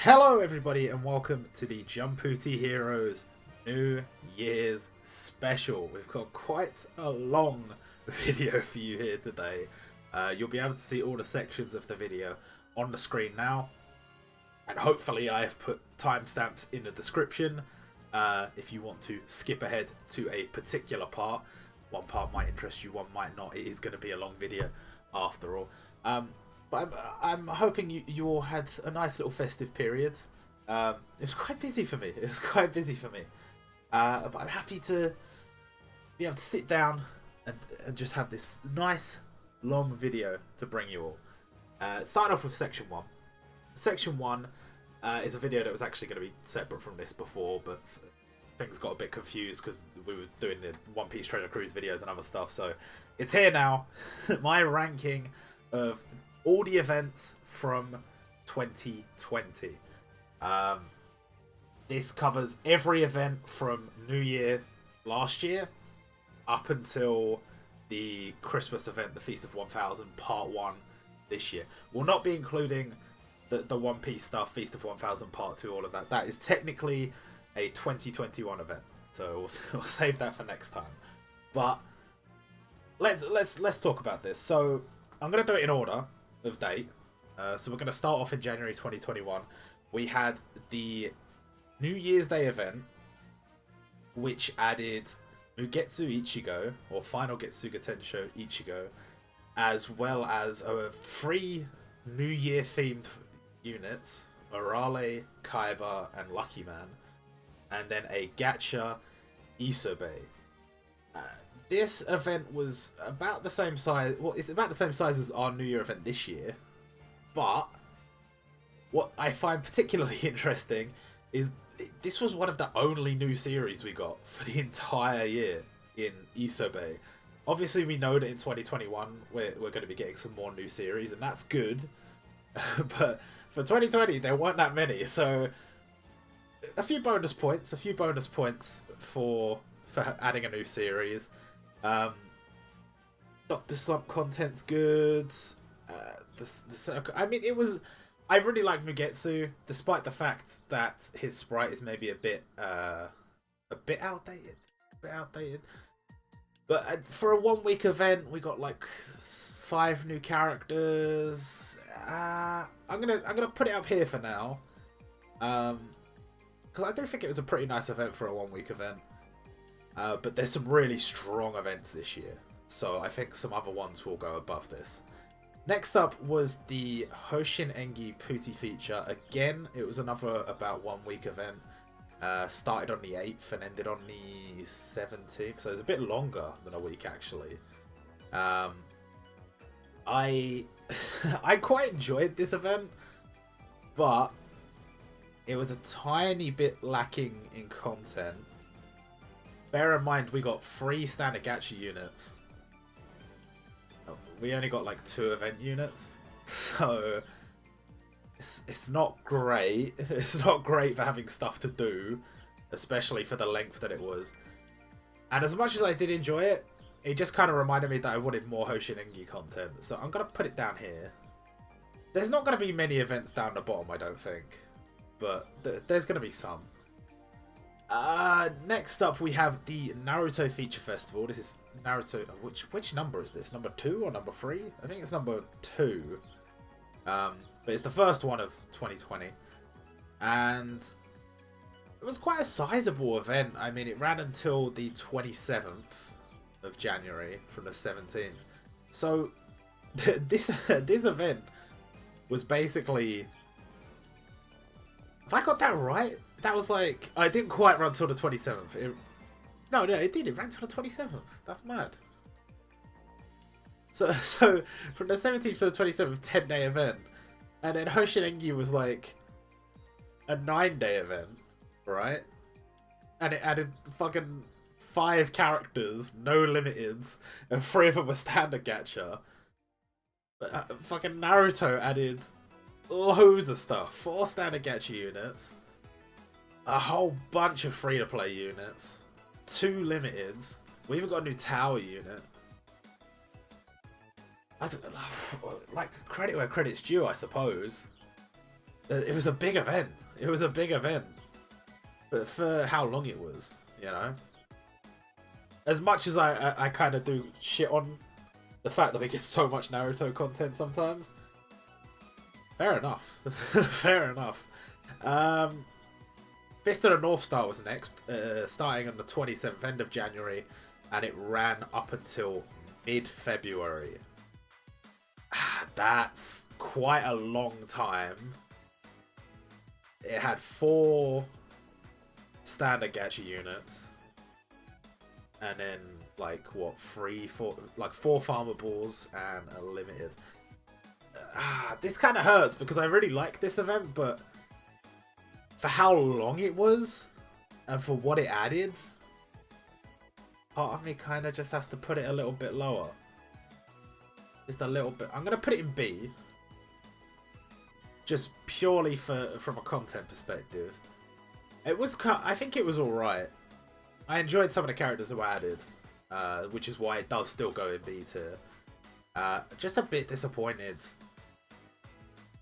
Hello everybody and welcome to the Jumputi Heroes New Year's Special. We've got quite a long video for you here today. You'll be able to see all the sections of the video on the screen now. And hopefully I have put timestamps in the description if you want to skip ahead to a particular part. One part might interest you, one might not. It is going to be a long video after all. But I'm hoping you all had a nice little festive period. It was quite busy for me. But I'm happy to be able to sit down and just have this nice long video to bring you all. Starting off with Section 1. Section 1 is a video that was actually going to be separate from this before, but things got a bit confused because we were doing the One Piece Treasure Cruise videos and other stuff. So it's here now. My ranking of all the events from 2020. This covers every event from New Year last year up until the Christmas event, the Feast of 1000 Part 1 this year. We'll not be including the One Piece stuff, Feast of 1000 Part 2, all of that. That is technically a 2021 event, so we'll save that for next time. But let's talk about this. So I'm going to do it in order of date. So we're going to start off in January 2021. We had the New Year's Day event, which added Mugetsu Ichigo, or Final Getsuga Tensho Ichigo, as well as three New Year themed units, Arale, Kaiba, and Lucky Man, and then a Gacha Isobe. This event was about the same size. Well, it's about the same size as our New Year event this year. But what I find particularly interesting is this was one of the only new series we got for the entire year in Isobe. Obviously, we know that in 2021 we're going to be getting some more new series, and that's good. But for 2020, there weren't that many. So a few bonus points for adding a new series. Dr. Slump content's good. I mean, it was. I really like Mugetsu, despite the fact that his sprite is maybe a bit outdated. But for a 1 week event, we got like 5 new characters. I'm gonna put it up here for now, because I do think it was a pretty nice event for a 1 week event. But there's some really strong events this year, so I think some other ones will go above this. Next up was the Hoshin Engi Puti feature. Again, it was another about 1 week event. Started on the 8th and ended on the 17th, so it's a bit longer than a week actually. I quite enjoyed this event, but it was a tiny bit lacking in content. Bear in mind, we got 3 standard gacha units. We only got like 2 event units, so it's not great. It's not great for having stuff to do, especially for the length that it was. And as much as I did enjoy it, it just kind of reminded me that I wanted more Hoshin Engi content. So I'm gonna put it down here. There's not gonna be many events down the bottom, I don't think, but there's gonna be some. Next up we have the Naruto Feature Festival. This is Naruto. Which number is this? Number 2 or number 3? I think it's number 2. But it's the first one of 2020, and it was quite a sizable event. I mean, it ran until the 27th of January from the 17th. So this event was basically, if I got that right, that was like, I didn't quite run till the 27th. No, it did. It ran till the 27th. That's mad. So from the 17th to the 27th, 10-day event. And then Hoshin Engi was like a 9-day event, right? And it added fucking 5 characters, no limiteds, and 3 of them were standard gacha. But fucking Naruto added loads of stuff. 4 standard gacha units, a whole bunch of free-to-play units, 2 limiteds. We even got a new tower unit. Like, credit where credit's due, I suppose. It was a big event. It was a big event. But for how long it was, you know? As much as I kind of do shit on the fact that we get so much Naruto content sometimes. Fair enough. Fair enough. Fist of the North Star was next, starting on the 27th, end of January, and it ran up until mid-February. That's quite a long time. It had 4 standard gacha units, and then like what, 4 farmables and a limited. This kind of hurts because I really like this event, but for how long it was and for what it added, part of me kind of just has to put it a little bit lower. Just a little bit. I'm gonna put it in B, just purely from a content perspective. It was, I think it was all right. I enjoyed some of the characters that were added, which is why it does still go in B tier. Just a bit disappointed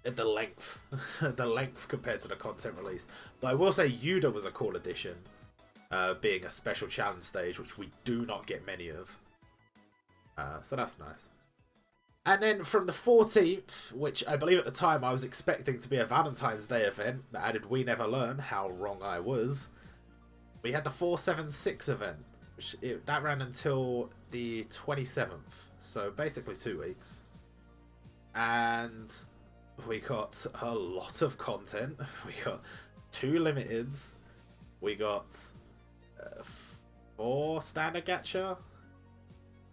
at the length, the length compared to the content released. But I will say Yuda was a cool addition, being a special challenge stage, which we do not get many of. So that's nice. And then from the 14th, which I believe at the time I was expecting to be a Valentine's Day event that added We Never Learn, how wrong I was, we had the 476 event, which that ran until the 27th, so basically 2 weeks. And we got a lot of content. We got 2 limiteds. We got 4 standard gacha.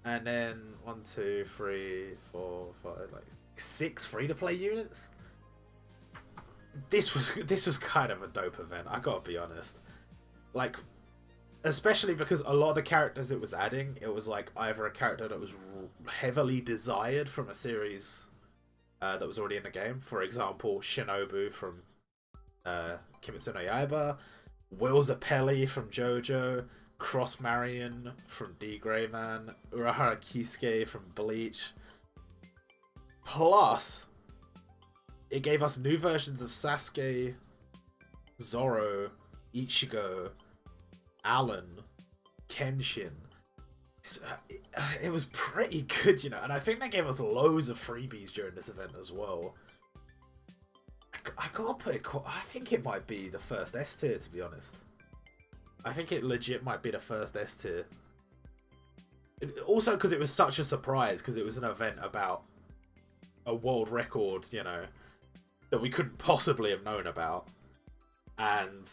And then 1, 2, 3, 4, 5, like 6 free-to-play units. This was kind of a dope event, I gotta be honest. Like, especially because a lot of the characters it was adding, it was like either a character that was heavily desired from a series that was already in the game. For example, Shinobu from Kimetsu no Yaiba, Will Zappelli from JoJo, Cross Marion from D. Greyman, Urahara Kisuke from Bleach. Plus, it gave us new versions of Sasuke, Zoro, Ichigo, Alan, Kenshin. It was pretty good, you know, and I think they gave us loads of freebies during this event as well. I gotta put it, I think it might be the first S tier, to be honest. I think it legit might be the first S tier. Also because it was such a surprise, because it was an event about a world record, you know, that we couldn't possibly have known about. And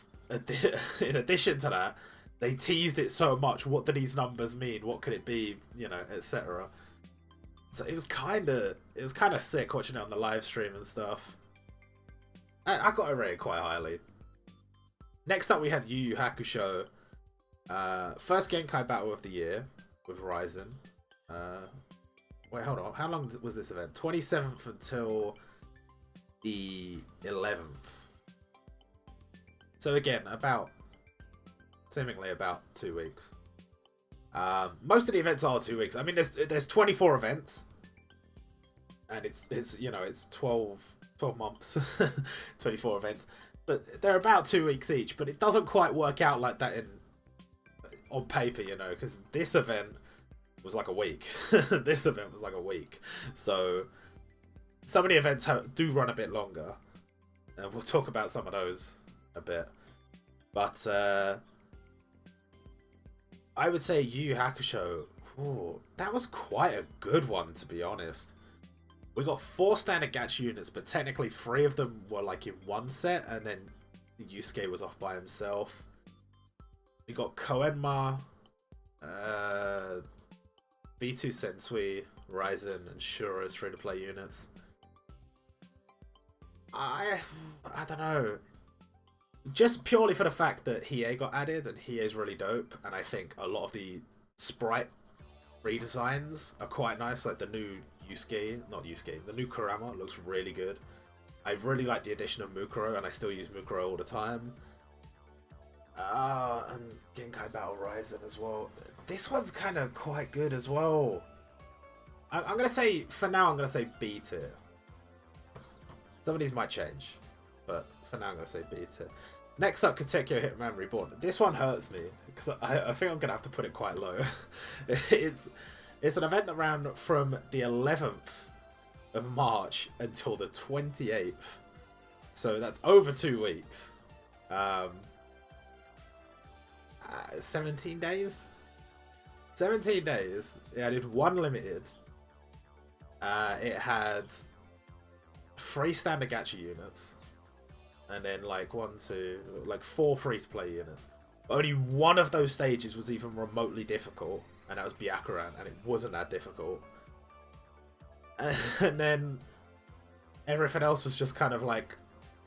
in addition to that, they teased it so much. What do these numbers mean? What could it be? You know, etc. So it was kind of sick watching it on the live stream and stuff. I got it rated quite highly. Next up, we had Yu Yu Hakusho. First Genkai Battle of the year with Ryzen. Wait, hold on. How long was this event? 27th until the 11th. So again, seemingly about 2 weeks. Most of the events are 2 weeks. I mean, there's 24 events, and it's you know, it's 12 months, 24 events. But they're about 2 weeks each, but it doesn't quite work out like that on paper, you know, because this event was like a week. This event was like a week. So some of the events do run a bit longer. And we'll talk about some of those a bit. But I would say Yu Yu Hakusho, ooh, that was quite a good one, to be honest. We got 4 standard gacha units, but technically 3 of them were like in one set, and then Yusuke was off by himself. We got Koenma, V2 Sensui, Ryzen, and Shura as free-to-play units. I don't know. Just purely for the fact that Hiei got added, and Hiei's really dope, and I think a lot of the sprite redesigns are quite nice, like the new the new Kurama looks really good. I really like the addition of Mukuro, and I still use Mukuro all the time. And Genkai Battle Ryzen as well. This one's kind of quite good as well. I'm going to say, for now, I'm going to say B tier. Some of these might change. but for now I'm going to say B tier. Next up, Katekyo Hitman Reborn. This one hurts me, because I think I'm going to have to put it quite low. It's an event that ran from the 11th of March until the 28th. So that's over 2 weeks. 17 days? 17 days. Yeah, I did one limited. It had 3 standard gacha units. And then like 4 free-to-play units. Only one of those stages was even remotely difficult. And that was Byakuran. And it wasn't that difficult. And then everything else was just kind of like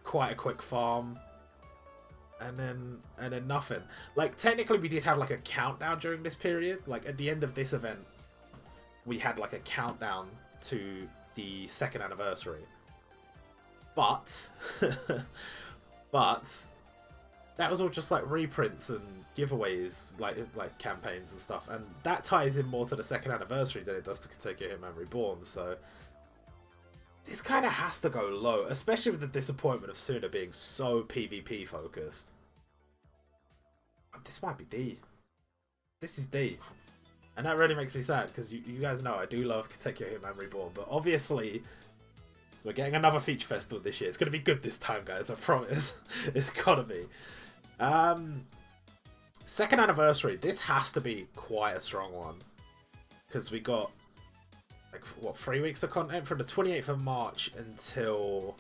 quite a quick farm. And then nothing. Like, technically we did have like a countdown during this period. Like, at the end of this event, we had like a countdown to the 2nd anniversary. But that was all just like reprints and giveaways, like campaigns and stuff. And that ties in more to the 2nd anniversary than it does to Katekyo Hitman Reborn. So this kind of has to go low, especially with the disappointment of Suna being so PvP focused. This might be D. This is D. And that really makes me sad, because you guys know I do love Katekyo Hitman Reborn, but obviously we're getting another feature festival this year. It's going to be good this time, guys, I promise. It's gotta be. 2nd anniversary, this has to be quite a strong one, because we got like, what, 3 weeks of content from the 28th of March until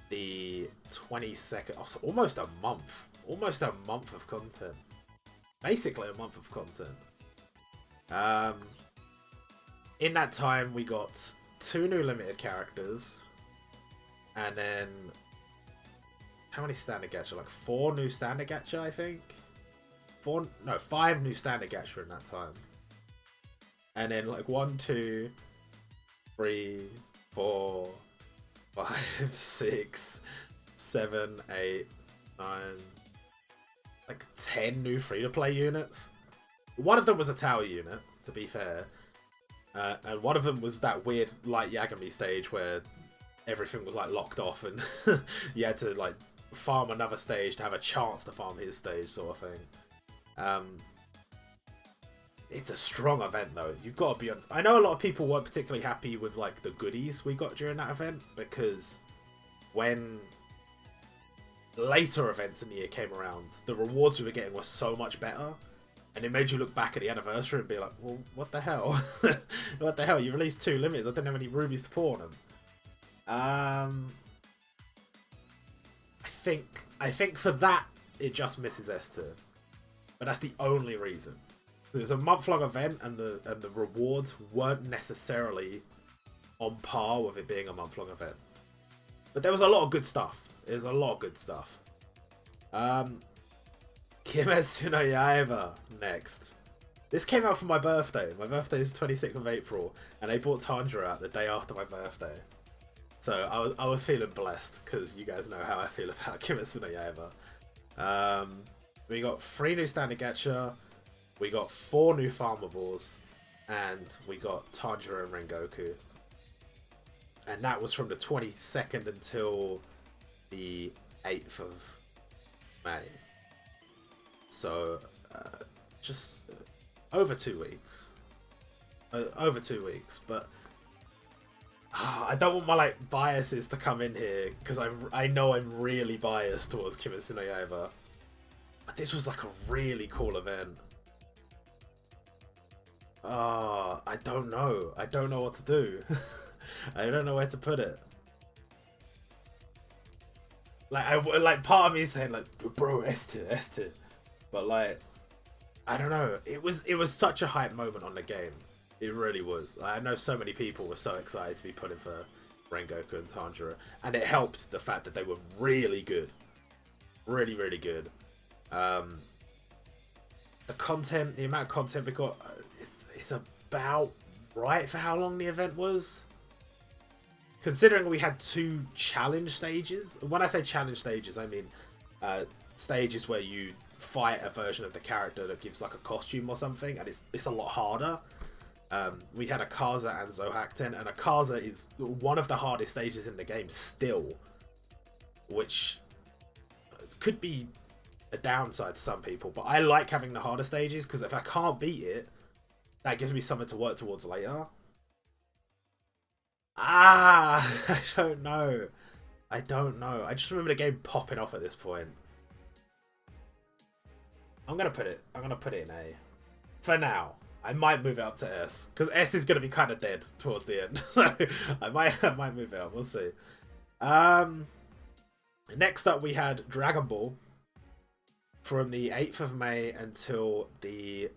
the 22nd. Oh, so almost a month. Almost a month of content. Basically a month of content. In that time, we got 2 new limited characters. And then how many standard gacha? Like 4 new standard gacha, I think. 5 new standard gacha in that time. And then like 1, 2, 3, 4, 5, 6, 7, 8, 9, like 10 new free-to-play units. One of them was a tower unit, to be fair. And one of them was that weird Light Yagami stage where everything was like locked off and you had to like farm another stage to have a chance to farm his stage, sort of thing. It's a strong event though, you've got to be honest. I know a lot of people weren't particularly happy with like the goodies we got during that event, because when later events in the year came around, the rewards we were getting were so much better, and it made you look back at the anniversary and be like, well, what the hell? What the hell? You released 2 limits, I didn't have any rubies to pour on them. I think for that it just misses S tier, but that's the only reason. It was a month-long event, and the rewards weren't necessarily on par with it being a month-long event. But there was a lot of good stuff. There's a lot of good stuff. Kimetsu no Yaiba next. This came out for my birthday. My birthday is 26th of April, and they brought Tanjiro out the day after my birthday. So I was feeling blessed, because you guys know how I feel about Kimetsu no Yaiba. We got 3 new standard gacha. We got 4 new farmables, and we got Tanjiro and Rengoku. And that was from the 22nd until the 8th of May. So, just over 2 weeks. Over 2 weeks, but I don't want my like biases to come in here, because I know I'm really biased towards Kimetsu no Yaiba. But this was like a really cool event. I don't know. I don't know what to do. I don't know where to put it. Like part of me is saying like, bro, S tier. But like, I don't know. It was such a hype moment on the game. It really was. I know so many people were so excited to be put in for Rengoku and Tanjiro, and it helped the fact that they were really good. Really, really good. The content, the amount of content we got, it's about right for how long the event was. Considering we had 2 challenge stages. When I say challenge stages, I mean stages where you fight a version of the character that gives like a costume or something, and it's a lot harder. We had Akaza and Zohakten, and Akaza is one of the hardest stages in the game still. which could be a downside to some people, but I like having the harder stages because if I can't beat it, that gives me something to work towards later. I don't know. I don't know. I just remember the game popping off at this point. I'm gonna put it in A. For now. I might move it up to S. Because S is gonna be kind of dead towards the end. So I might move it up. We'll see. Next up we had Dragon Ball. From the 8th of May until the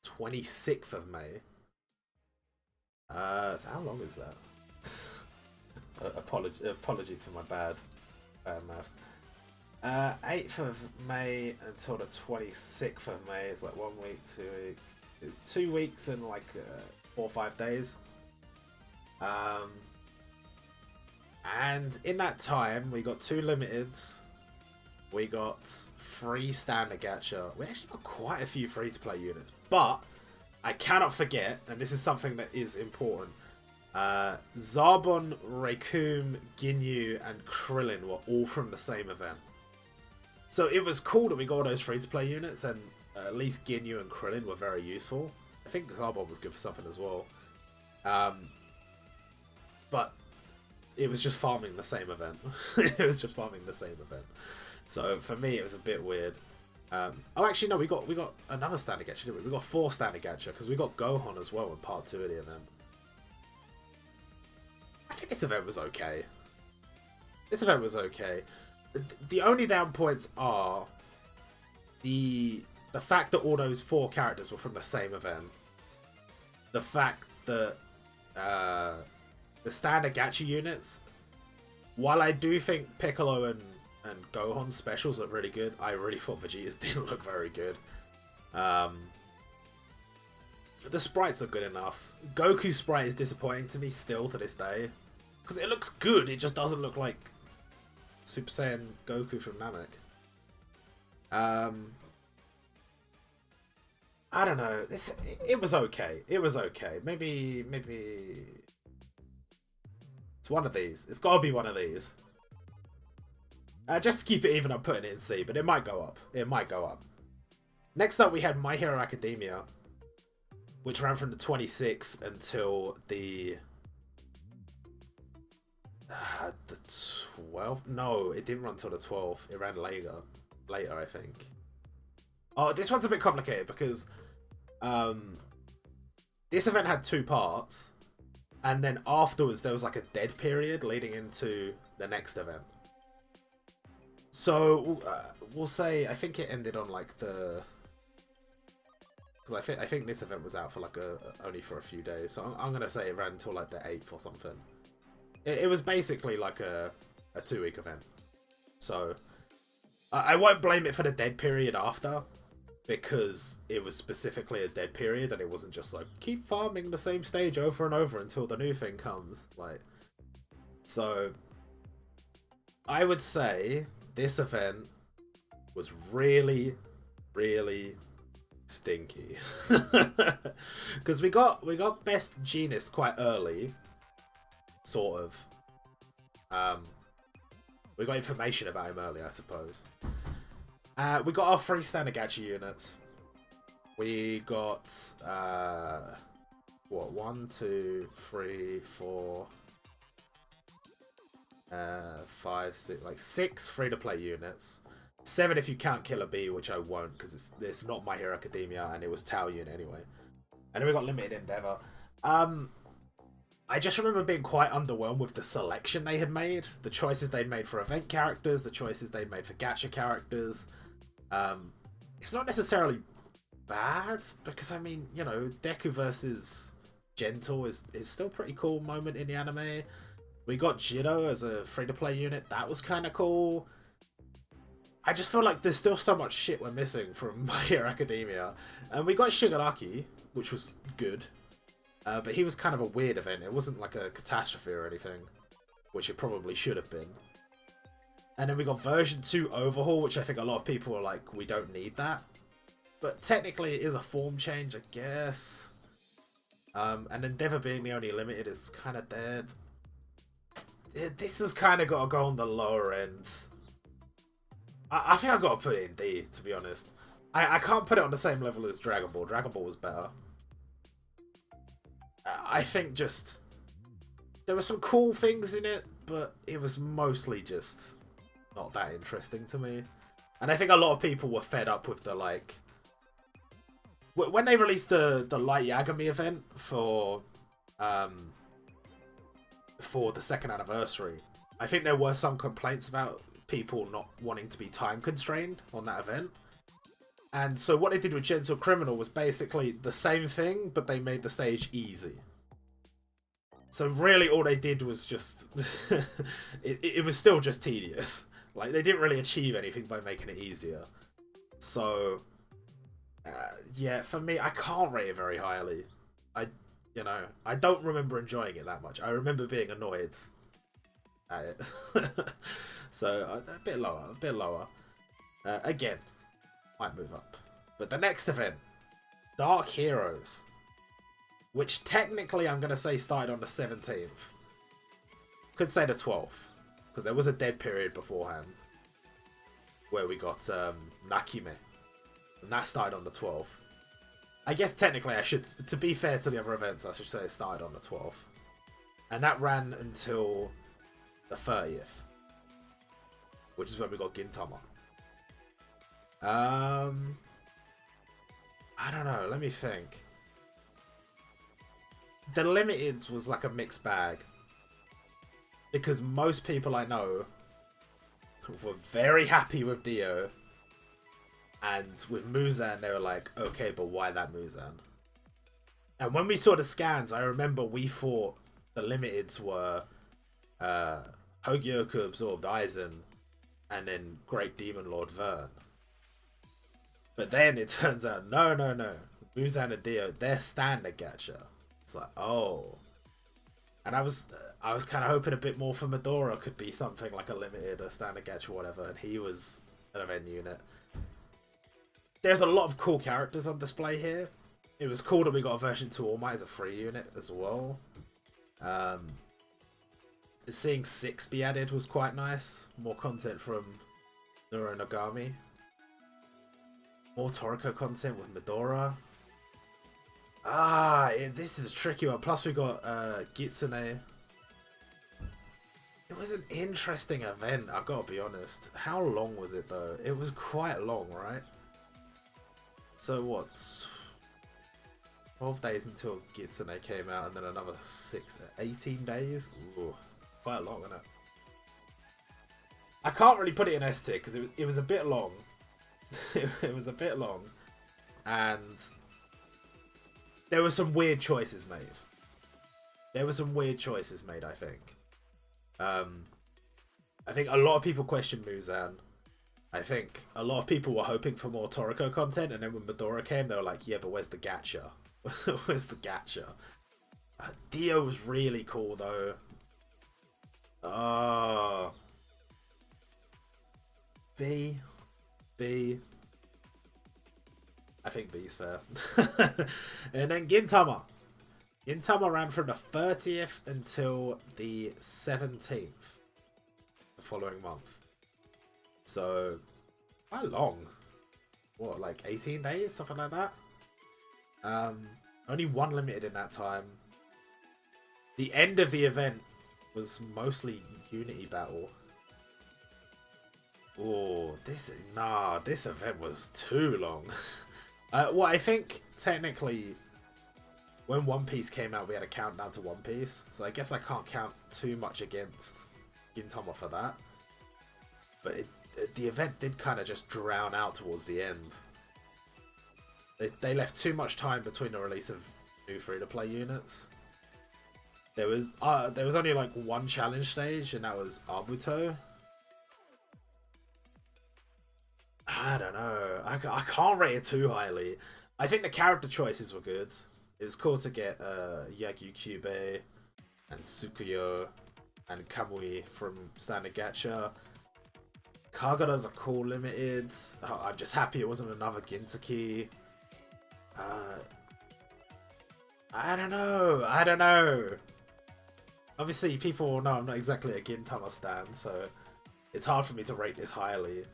26th of May. So how long is that? Apologies for my bad maths. 8th of May until the 26th of May is like 1 week, 2 weeks, 2 weeks and like 4 or 5 days. And in that time, we got 2 limiteds. We got 3 standard gacha. We actually got quite a few free-to-play units, but I cannot forget, and this is something that is important. Zarbon, Reikum, Ginyu, and Krillin were all from the same event. So it was cool that we got all those free-to-play units, and at least Ginyu and Krillin were very useful. I think Zarbon was good for something as well. But it was just farming the same event. It was just farming the same event. So for me, it was a bit weird. Oh, actually, no, we got another standard gacha, didn't we? We got 4 standard gacha, because we got Gohan as well in part 2 of the event. I think this event was okay. This event was okay. The only down points are the fact that all those 4 characters were from the same event. The fact that the standard gacha units, while I do think Piccolo and Gohan's specials look really good, I really thought Vegeta's didn't look very good. The sprites are good enough. Goku's sprite is disappointing to me still to this day. Because it looks good, it just doesn't look like Super Saiyan Goku from Namek. I don't know. It was okay. It was okay. Maybe it's one of these. It's got to be one of these. Just to keep it even, I'm putting it in C, but it might go up. It might go up. Next up, we had My Hero Academia, which ran from the 26th until the 12th? No, it didn't run until the 12th. It ran later, I think. Oh, this one's a bit complicated because this event had 2 parts, and then afterwards there was like a dead period leading into the next event. So we'll say I think it ended on like the, because I think this event was out for like only for a few days. So I'm gonna say it ran until like the 8th or something. It was basically like a 2-week event. So I won't blame it for the dead period after, because it was specifically a dead period and it wasn't just like keep farming the same stage over and over until the new thing comes. Like, so I would say this event was really, really stinky. Because we got Best Genist quite early, sort of. We got information about him early, I suppose. We got our 3 standard gacha units. We got what, 1, 2, 3, 4, 5, 6, like 6 free-to-play units. 7 if you count Killer Bee, which I won't because it's not My Hero Academia and it was Tao unit anyway. And then we got Limited Endeavor. I just remember being quite underwhelmed with the selection they had made, the choices they'd made for event characters, the choices they'd made for gacha characters. It's not necessarily bad because, I mean, you know, Deku versus Gentle is still a pretty cool moment in the anime. We got Jiddo as a free-to-play unit. That was kind of cool. I just feel like there's still so much shit we're missing from My Hero Academia. And we got Shigaraki, which was good. But he was kind of a weird event. It wasn't like a catastrophe or anything, which it probably should have been. And then we got version 2 Overhaul, which I think a lot of people are like, we don't need that. But technically it is a form change, I guess. And Endeavor being the only limited is kind of dead. this has kind of got to go on the lower end. I think I've got to put it in D, to be honest. I can't put it on the same level as Dragon Ball. Dragon Ball was better. I think just... There were some cool things in it, but it was mostly just not that interesting to me. And I think a lot of people were fed up with the, like... When they released the Light Yagami event for the second anniversary, I think there were some complaints about people not wanting to be time constrained on that event. And so what they did with Gentle Criminal was basically the same thing, but they made the stage easy. So really all they did was just... it was still just tedious. Like, they didn't really achieve anything by making it easier. So... yeah, for me, I can't rate it very highly. I don't remember enjoying it that much. I remember being annoyed at it. So, a bit lower. Again, might move up. But the next event, Dark Heroes, which technically I'm going to say started on the 17th. Could say the 12th, because there was a dead period beforehand where we got Nakime. And that started on the 12th. I guess technically I should, to be fair to the other events, I should say it started on the 12th. And that ran until the 30th. Which is when we got Gintama. I don't know, let me think. The Limiteds was like a mixed bag. Because most people I know were very happy with Dio. And with Muzan, they were like, okay, but why that Muzan? And when we saw the scans, I remember we thought the Limiteds were Hogyoku Absorbed Aizen and then Great Demon Lord Vern. But then it turns out, no. Muzan and Dio, they're standard gacha. It's like, oh. And I was kind of hoping a bit more for Midora could be something like a limited, a standard gacha, whatever. And he was an event unit. There's a lot of cool characters on display here. It was cool that we got a version 2 All Might as a free unit as well. Seeing 6 be added was quite nice. More content from Nuro Nogami. More Toriko content with Midora. This is a tricky one. Plus we got Gitsune. It was an interesting event, I've got to be honest. How long was it though? It was quite long, right? So what? 12 days until Gitsune came out and then another 18 days? Ooh, quite long, isn't it? I can't really put it in S tier because it was a bit long. It was a bit long. And there were some weird choices made. I think. I think a lot of people questioned Muzan. I think a lot of people were hoping for more Toriko content, and then when Midora came, they were like, yeah, but where's the gacha? Where's the gacha? Dio was really cool, though. B. I think B's fair. And then Gintama. Gintama ran from the 30th until the 17th. The following month. So, quite long. What, like 18 days? Something like that? Only one limited in that time. The end of the event was mostly Unity Battle. Oh, this event was too long. Well, I think technically when One Piece came out, we had a countdown to One Piece. So I guess I can't count too much against Gintama for that. But the event did kind of just drown out towards the end. They left too much time between the release of new free-to-play units. There was only like one challenge stage, and that was Abuto. I don't know. I can't rate it too highly. I think the character choices were good. It was cool to get Yagyu Kyubei and Tsukuyo and Kamui from Standard Gacha. Kagura's a cool limited. I'm just happy it wasn't another Gintoki. I don't know. obviously people will know I'm not exactly a Gintama stan, so it's hard for me to rate this highly.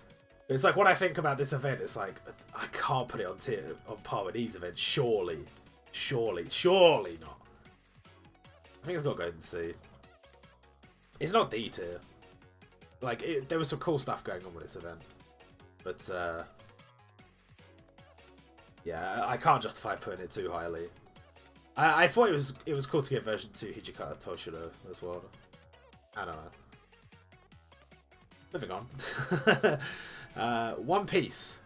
But it's like when I think about this event, it's like I can't put it on par with these events. Surely not. I think it's got Golden Sea. It's not D tier. Like there was some cool stuff going on with this event, but yeah, I can't justify putting it too highly. I thought it was cool to get version 2 Hijikata Toshiro as well. I don't know. Moving on. One Piece,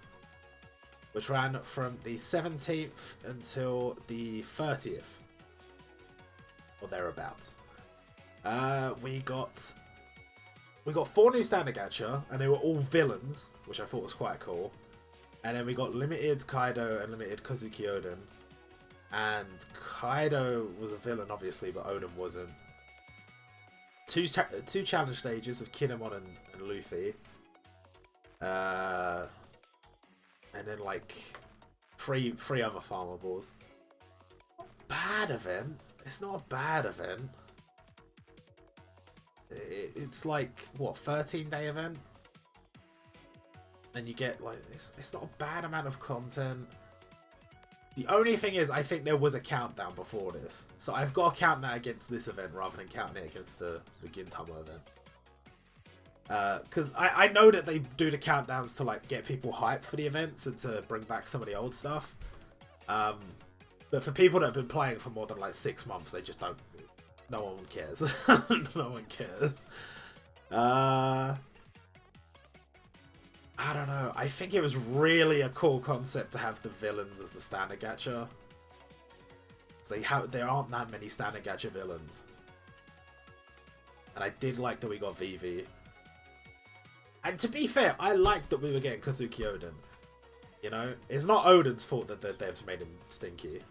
which ran from the 17th until the 30th, or thereabouts. We got 4 new standard gacha, and they were all villains, which I thought was quite cool. And then we got limited Kaido and limited Kazuki Oden. And Kaido was a villain, obviously, but Oden wasn't. Two challenge stages of Kinemon and Luffy. And then, like, three other farmables. Bad event. It's not a bad event. It's like, what, 13-day event? And you get, like, it's not a bad amount of content. The only thing is, I think there was a countdown before this. So I've got to count that against this event rather than counting it against the Gintama event. Because I know that they do the countdowns to, like, get people hyped for the events and to bring back some of the old stuff. But for people that have been playing for more than, like, 6 months, they just don't... No one cares. No one cares. I don't know. I think it was really a cool concept to have the villains as the standard gacha. There aren't that many standard gacha villains. And I did like that we got Vivi. And to be fair, I liked that we were getting Kazuki Oden. You know? It's not Oden's fault that the devs made him stinky.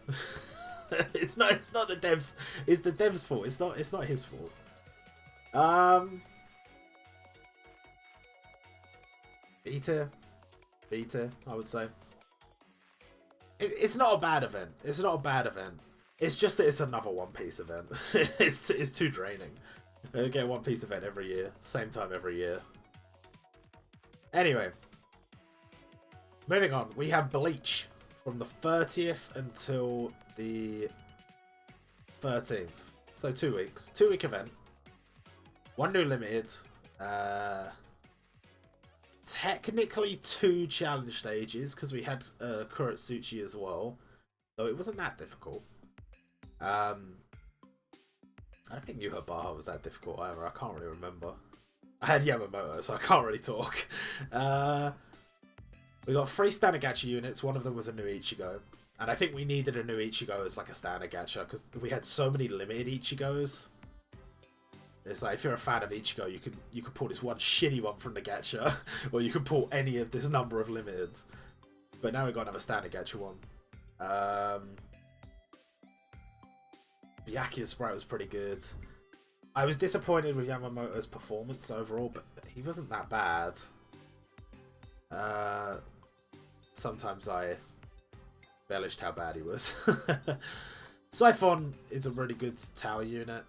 It's not the devs. It's the devs' fault. It's not his fault. B tier, I would say. It's not a bad event. It's not a bad event. It's just that it's another One Piece event. It's too draining. We get One Piece event every year, same time every year. Anyway, moving on. We have Bleach from the 30th until the 13th. So 2 weeks. 2-week event. 1 new limited. Technically 2 challenge stages because we had Kuretsuchi as well, though it wasn't that difficult. I don't think Yuhabaha was that difficult either. I can't really remember. I had Yamamoto, so I can't really talk. We got 3 standard gacha units. One of them was a new Ichigo, and I think we needed a new Ichigo as like a standard gacha because we had so many limited Ichigos. It's like, if you're a fan of Ichigo, you could pull this one shitty one from the gacha, or you could pull any of this number of limiteds. But now we've got another standard gacha one. Byakuya's sprite was pretty good. I was disappointed with Yamamoto's performance overall, but he wasn't that bad. Sometimes I embellished how bad he was. Siphon is a really good tower unit.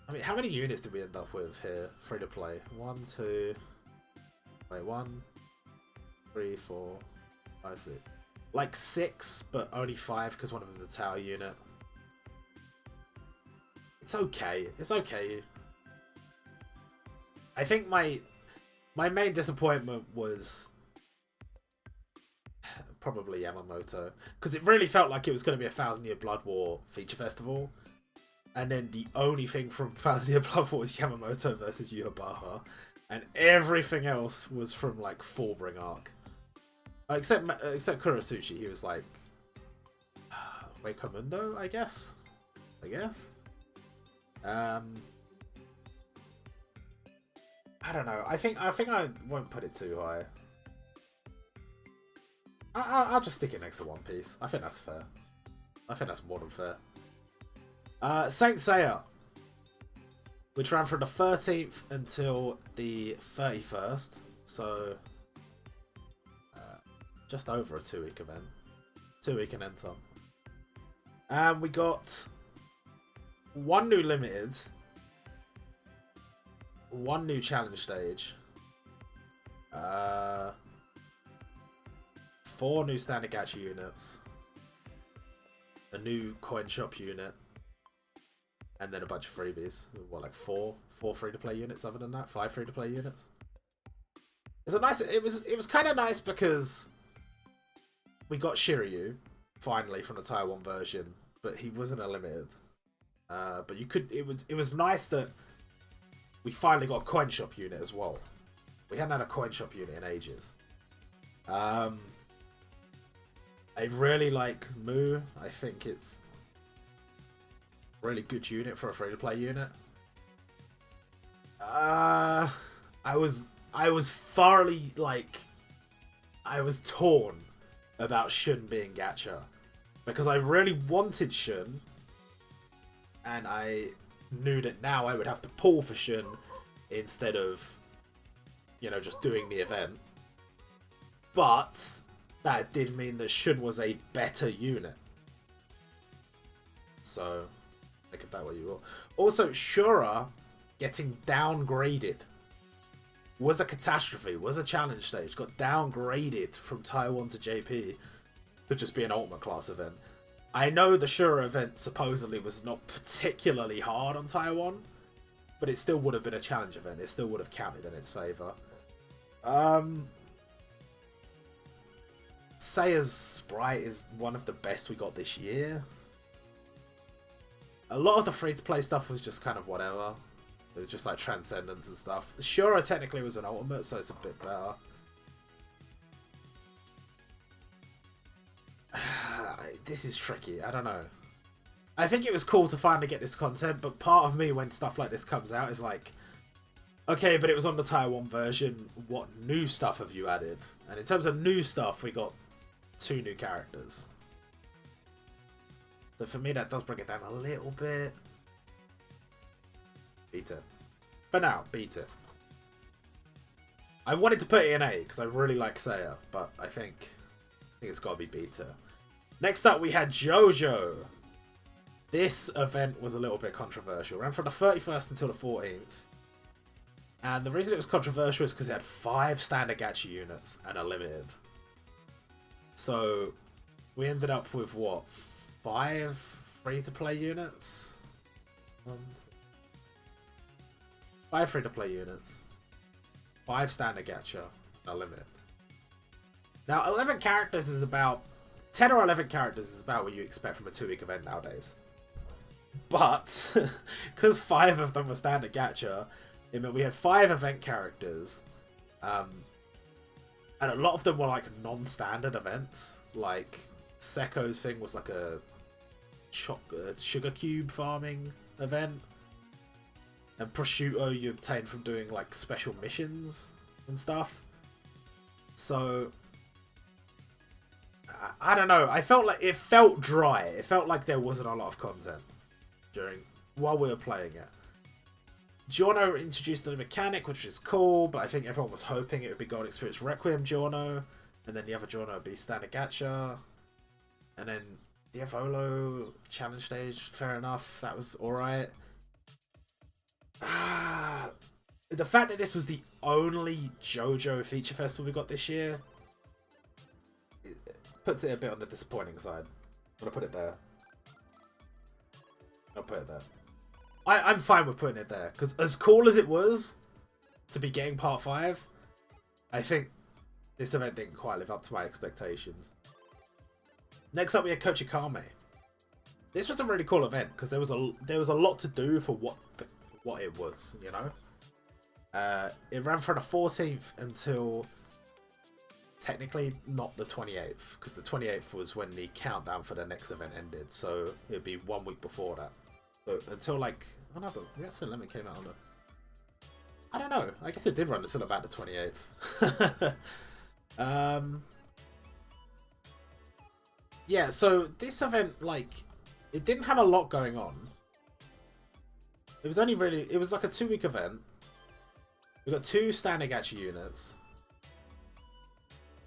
I mean, how many units did we end up with here? Free to play. 1, 2. Wait, 1, 3, 4, 5, 6. Like 6, but only 5 because one of them is a tower unit. It's okay. It's okay. I think my main disappointment was probably Yamamoto, because it really felt like it was going to be a 1000-Year Blood War feature festival. And then the only thing from 1000-Year Blood War was Yamamoto versus Yuhabaha. And everything else was from, like, Fullbring arc. Except Kuretsuchi, he was like... Wakemundo, I guess? I don't know. I think I won't put it too high. I'll just stick it next to One Piece. I think that's fair. I think that's more than fair. Saint Seiya, which ran from the 13th until the 31st, so just over a 2-week event. 2-week and end time. We got 1 new limited, 1 new challenge stage. 4 new standard gacha units. A new coin shop unit. And then a bunch of freebies. What, like 4 free-to-play units other than that? 5 free-to-play units? It's a nice... It was kind of nice because we got Shiryu, finally, from the Taiwan version. But he wasn't a limited. But you could... It was nice that we finally got a coin shop unit as well. We hadn't had a coin shop unit in ages. I really like Mu. I think it's a really good unit for a free-to-play unit. I was thoroughly, like... I was torn about Shun being gacha. Because I really wanted Shun. And I knew that now I would have to pull for Shun instead of, you know, just doing the event. But that did mean that Shun was a better unit. So, think of that what you will. Also, Shura getting downgraded was a catastrophe, was a challenge stage. Got downgraded from Taiwan to JP to just be an ultimate class event. I know the Shura event supposedly was not particularly hard on Taiwan, but it still would have been a challenge event. It still would have counted in its favour. Seiya's sprite is one of the best we got this year. A lot of the free-to-play stuff was just kind of whatever. It was just like Transcendence and stuff. Shura technically was an ultimate, so it's a bit better. This is tricky. I don't know. I think it was cool to finally get this content, but part of me when stuff like this comes out is like, okay, but it was on the Taiwan version. What new stuff have you added? And in terms of new stuff, we got 2 new characters. So for me, that does bring it down a little bit. Beat it. For now, beat it. I wanted to put it in A because I really like Seiya, but I think it's got to be beta. Next up, we had JoJo. This event was a little bit controversial. Ran from the 31st until the 14th. And the reason it was controversial is because it had 5 standard gacha units and a limited. So we ended up with what? 5 free-to-play units? 5 free-to-play units. 5 standard gacha and a limited. Now 11 characters is about... 10 or 11 characters is about what you expect from a 2-week event nowadays. But, because 5 of them were standard gacha, it meant we had 5 event characters. And a lot of them were like non-standard events. Like, Seko's thing was like a sugar cube farming event. And prosciutto you obtain from doing like special missions and stuff. So... I don't know. I felt like it felt dry. It felt like there wasn't a lot of content while we were playing it. Giorno introduced a new mechanic, which is cool, but I think everyone was hoping it would be Gold Experience Requiem Giorno, and then the other Giorno would be standard gacha, and then Diavolo challenge stage. Fair enough. That was alright. The fact that this was the only JoJo feature festival we got this year puts it a bit on the disappointing side. I'm gonna put it there. I'll put it there. I'm fine with putting it there, because as cool as it was to be getting part 5, I think this event didn't quite live up to my expectations. Next up, we had Kochikame. This was a really cool event because there was a lot to do for what it was, you know. It ran from the 14th until technically not the 28th, because the 28th was when the countdown for the next event ended, so it'd be 1 week before that. But until like, oh no, but that's when Lemon came out on it. I don't know. I guess it did run until about the 28th. Yeah, so this event, like, it didn't have a lot going on. It was only really, it was like a 2-week event. We got 2 standard gacha units,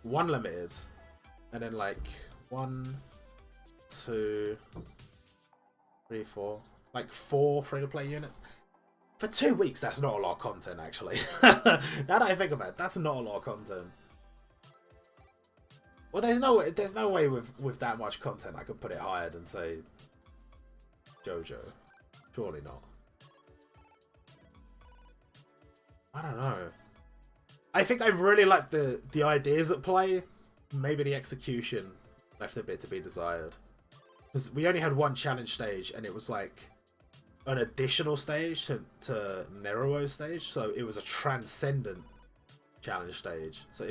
1 limited, and then like 1, 2, 3, 4, like 4 free-to-play units. For 2 weeks, that's not a lot of content, actually. Now that I think about it, that's not a lot of content. Well, there's no way with that much content I could put it higher than, say, JoJo. Surely not. I don't know. I think I really like the ideas at play. Maybe the execution left a bit to be desired. Because we only had one challenge stage, and it was like an additional stage to Neruo's stage. So it was a transcendent challenge stage. So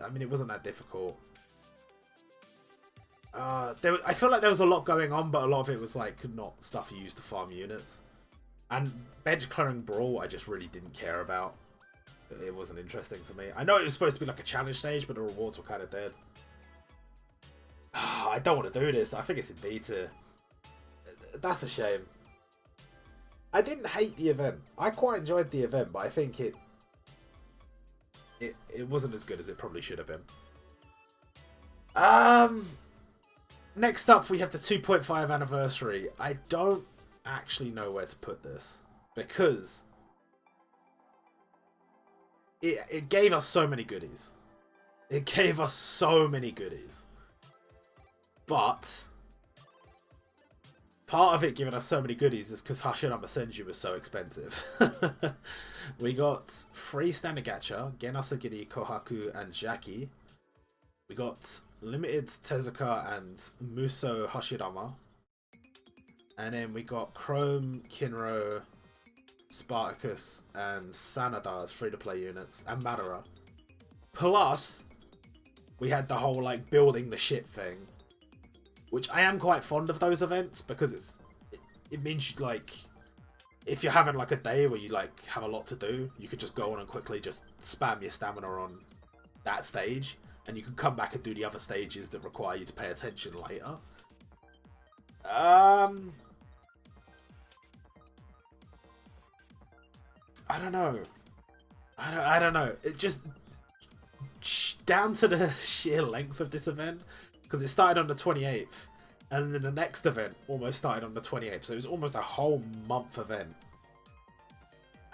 I mean, it wasn't that difficult. I feel like there was a lot going on, but a lot of it was like not stuff you used to farm units. And bench clearing brawl, I just really didn't care about. It wasn't interesting to me. I know it was supposed to be like a challenge stage, but the rewards were kind of dead. I don't want to do this. I think it's in D tier. That's a shame. I didn't hate the event. I quite enjoyed the event, but I think it wasn't as good as it probably should have been. Next up, we have the 2.5 anniversary. I don't actually know where to put this because it gave us so many goodies. It gave us so many goodies. But part of it giving us so many goodies is because Hashirama Senju was so expensive. We got 3 standard gacha, Genasagiri, Kohaku, and Jackie. We got limited Tezuka and Muso Hashirama. And then we got Chrome, Kinro, Spartacus, and Sanada as free-to-play units, and Madara. Plus, we had the whole, like, building the ship thing. Which I am quite fond of those events, because it means, like, if you're having, like, a day where you, like, have a lot to do, you could just go on and quickly just spam your stamina on that stage. And you can come back and do the other stages that require you to pay attention later. I don't know. I don't know. It just down to the sheer length of this event, because it started on the 28th, and then the next event almost started on the 28th, so it was almost a whole month event.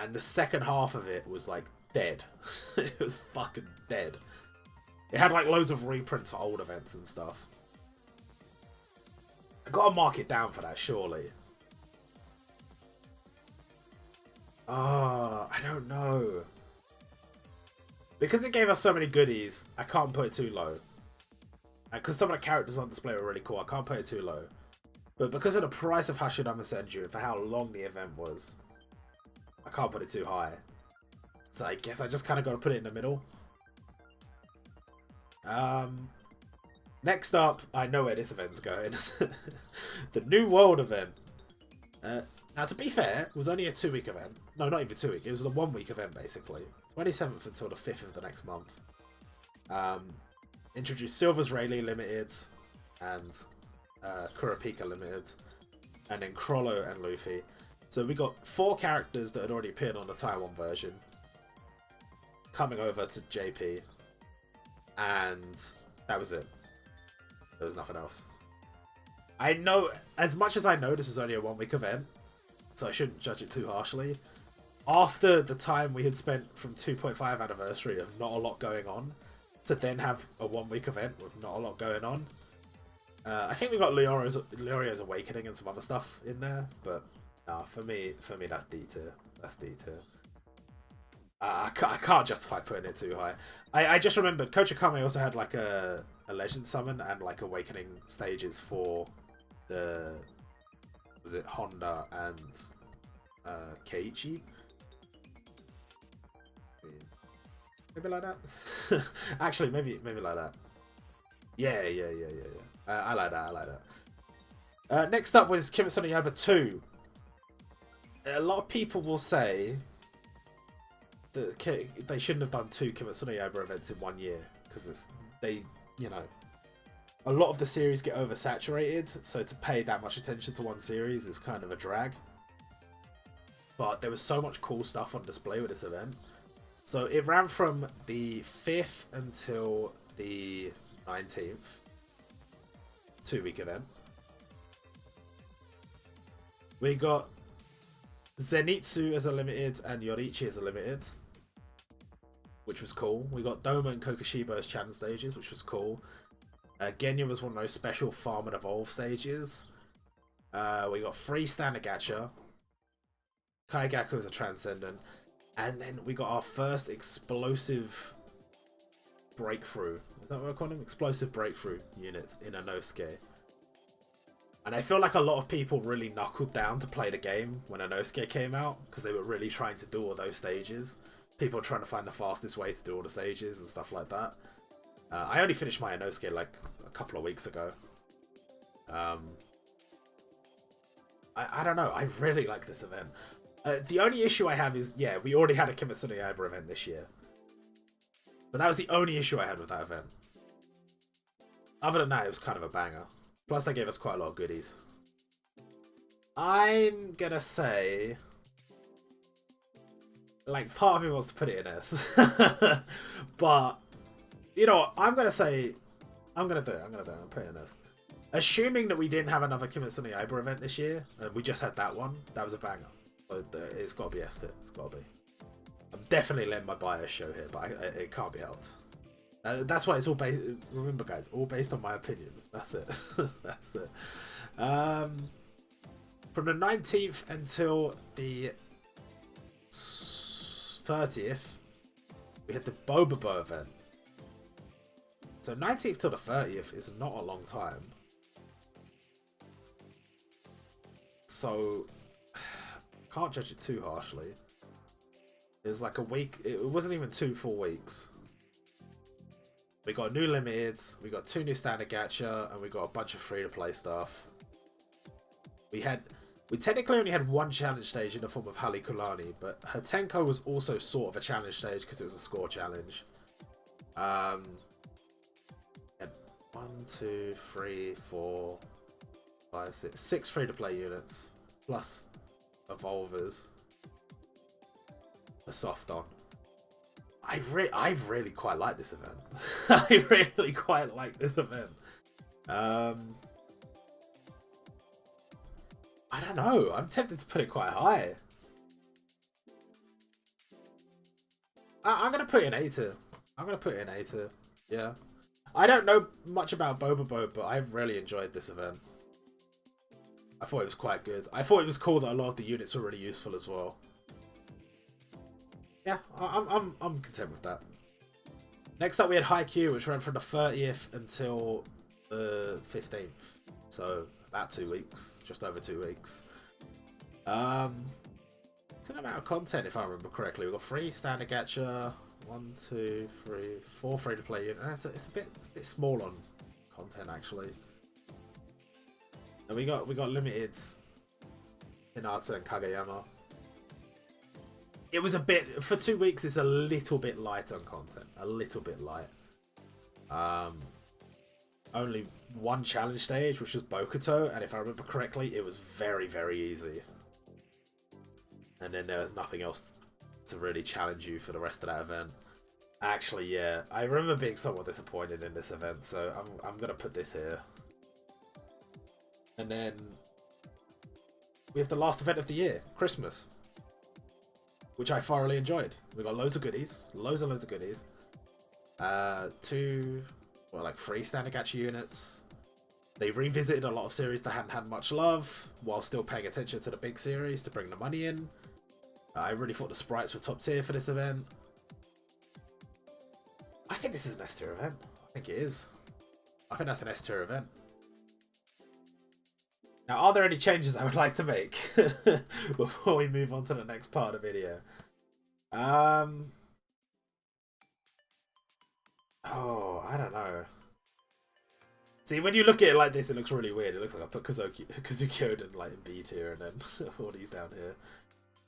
And the second half of it was like dead. It was fucking dead. It had like loads of reprints for old events and stuff. I gotta mark it down for that, surely. I don't know. Because it gave us so many goodies, I can't put it too low. And because some of the characters on display were really cool, I can't put it too low. But because of the price of Hashirama Senju and for how long the event was, I can't put it too high. So I guess I just kind of got to put it in the middle. Next up, I know where this event's going. The New World event. Now, to be fair, it was only a 2-week event. No, not even 2 week. It was a 1-week event, basically. 27th until the 5th of the next month. Introduced Silver's Rayleigh Limited and Kurapika Limited. And then Crollo and Luffy. So we got 4 characters that had already appeared on the Taiwan version coming over to JP. And that was it. There was nothing else. I know, as much as I know this was only a 1-week event, so I shouldn't judge it too harshly. After the time we had spent from 2.5 anniversary of not a lot going on, to then have a 1-week event with not a lot going on. I think we got Leorio's Awakening and some other stuff in there, but nah, for me that's D tier. That's D tier. I can't justify putting it too high. I just remembered Kochikame also had like a Legend Summon and like Awakening stages for the, was it Honda and Keiichi? Maybe like that. Actually, maybe like that. Yeah. I like that. Next up was Kimetsu no Yaiba 2. A lot of people will say that they shouldn't have done 2 Kimetsu no Yaiba events in 1 year because a lot of the series get oversaturated, so to pay that much attention to one series is kind of a drag. But there was so much cool stuff on display with this event. So it ran from the 5th until the 19th. 2-week event. We got Zenitsu as a limited and Yorichi as a limited, which was cool. We got Doma and Kokushibo as challenge stages, which was cool. Genya was one of those special farm and evolve stages. We got 3 standard gacha. Kaigaku as a transcendent. And then we got our first explosive breakthrough. Is that what we're calling them? Explosive breakthrough units in Inosuke. And I feel like a lot of people really knuckled down to play the game when Inosuke came out, because they were really trying to do all those stages. People were trying to find the fastest way to do all the stages and stuff like that. I only finished my Inosuke like a couple of weeks ago. I don't know. I really like this event. The only issue I have is, yeah, we already had a Kimetsu no Yaiba event this year. But that was the only issue I had with that event. Other than that, it was kind of a banger. Plus, they gave us quite a lot of goodies. I'm gonna say, like, part of me wants to put it in S. But, you know what? I'm gonna say, I'm gonna do it. I'm gonna put it in S. Assuming that we didn't have another Kimetsu no Yaiba event this year, and we just had that one, that was a banger. So it's got to be S tier. It's got to be. I'm definitely letting my bias show here, but it can't be helped. That's why it's all based. Remember, guys, all based on my opinions. That's it. That's it. From the 19th until the 30th, we had the Bobobo event. So 19th till the 30th is not a long time. So can't judge it too harshly. It was like a week. It wasn't even 2 full weeks. We got new limiteds, we got 2 new standard gacha, and we got a bunch of free-to-play stuff. We technically only had 1 challenge stage in the form of Halikulani, but Hatenko was also sort of a challenge stage because it was a score challenge. We had 1, 2, 3, 4, 5, 6 free-to-play units, plus evolvers. A soft on. I really quite like this event. I really quite like this event. I don't know. I'm tempted to put it quite high. I'm gonna put it in A tier. I'm gonna put it in A tier. Yeah. I don't know much about Bobobo, but I've really enjoyed this event. I thought it was quite good. I thought it was cool that a lot of the units were really useful as well. Yeah, I'm content with that. Next up, we had Haikyuu, which ran from the 30th until the 15th. So about 2 weeks, just over 2 weeks. It's an amount of content, if I remember correctly. We got 3 standard gacha, 1, 2, 3, 4 free-to-play units. It's a bit small on content actually. And we got limiteds, Hinata and Kageyama. It was a bit, for 2 weeks, it's a little bit light on content. A little bit light. Only 1 challenge stage, which was Bokuto, and if I remember correctly, it was very, very easy. And then there was nothing else to really challenge you for the rest of that event. Actually, yeah, I remember being somewhat disappointed in this event, so I'm going to put this here. And then we have the last event of the year, Christmas, which I thoroughly enjoyed. We got loads of goodies, loads and loads of goodies. 3 standard gacha units. They revisited a lot of series that hadn't had much love, while still paying attention to the big series to bring the money in. I really thought the sprites were top tier for this event. I think this is an S tier event. I think it is. I think that's an S tier event. Now, are there any changes I would like to make before we move on to the next part of the video? Oh, I don't know. See, when you look at it like this, it looks really weird. It looks like I put Kazuki Oden like in B tier and then all these down here.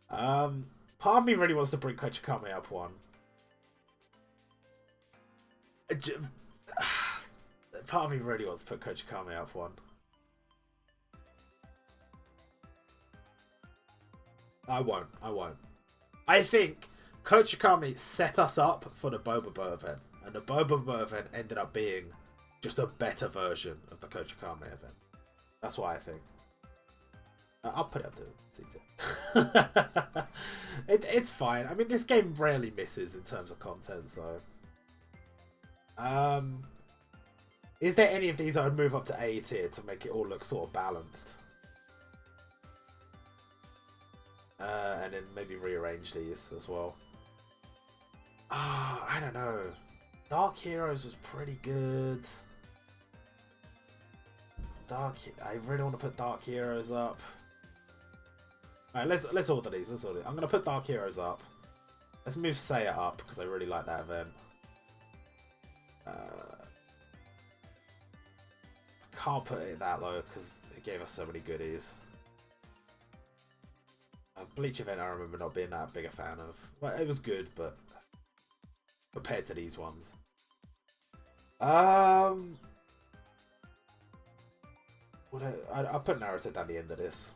Part of me really wants to bring Kochikame up 1. Part of me really wants to put Kochikame up 1. I won't. I think Kochikame set us up for the Bobobo event, and the Bobobo event ended up being just a better version of the Kochikame event. That's what I think. I'll put it up to C2. It's fine. I mean, this game rarely misses in terms of content, so... Is there any of these I would move up to A tier to make it all look sort of balanced? And then maybe rearrange these as well. I don't know. Dark Heroes was pretty good. I really want to put Dark Heroes up. Alright, let's order these. I'm gonna put Dark Heroes up. Let's move Saya up because I really like that event. I can't put it that low because it gave us so many goodies. Bleach event I remember not being that big a fan of. Well, it was good, but compared to these ones. I'll put Naruto down the end of this.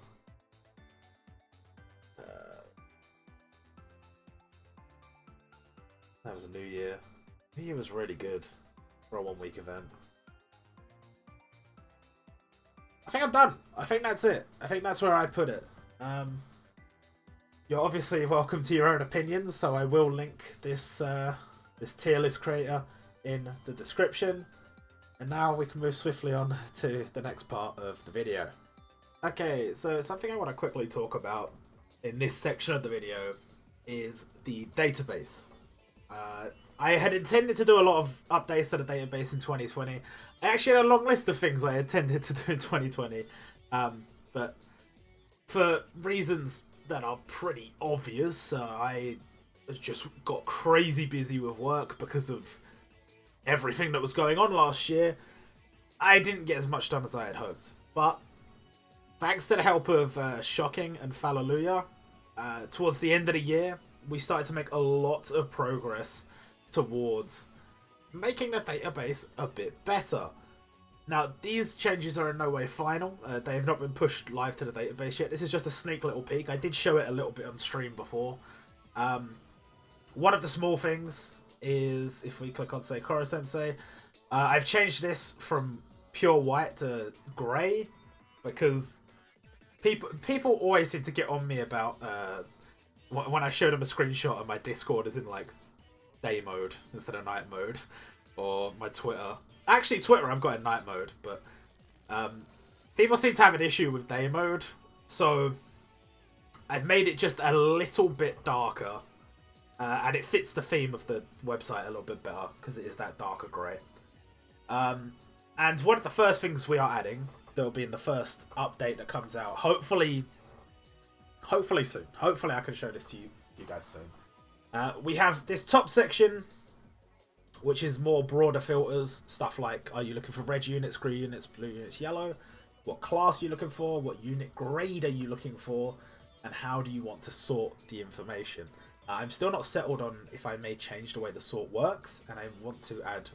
That was a New Year. New Year was really good for a 1 week event. I think I'm done. I think that's it. I think that's where I put it. You're obviously welcome to your own opinions, so I will link this this tier list creator in the description. And now we can move swiftly on to the next part of the video. Okay, so something I want to quickly talk about in this section of the video is the database. I had intended to do a lot of updates to the database in 2020. I actually had a long list of things I intended to do in 2020. But for reasons that are pretty obvious, I just got crazy busy with work because of everything that was going on last year. I didn't get as much done as I had hoped. But thanks to the help of Shocking and Fallelujah, towards the end of the year, we started to make a lot of progress towards making the database a bit better. Now, these changes are in no way final. They have not been pushed live to the database yet. This is just a sneak little peek. I did show it a little bit on stream before. One of the small things is, if we click on, say, Koro Sensei, I've changed this from pure white to grey because people always seem to get on me about when I show them a screenshot of my Discord is in like day mode instead of night mode, or my Twitter. Actually, Twitter I've got in night mode, but people seem to have an issue with day mode, so I've made it just a little bit darker, and it fits the theme of the website a little bit better because it is that darker grey. And one of the first things we are adding, that will be in the first update that comes out, hopefully soon. Hopefully I can show this to you guys soon. We have this top section, which is more broader filters. Stuff like, are you looking for red units, green units, blue units, yellow? What class are you looking for? What unit grade are you looking for? And how do you want to sort the information? I'm still not settled on if I may change the way the sort works, and I want to add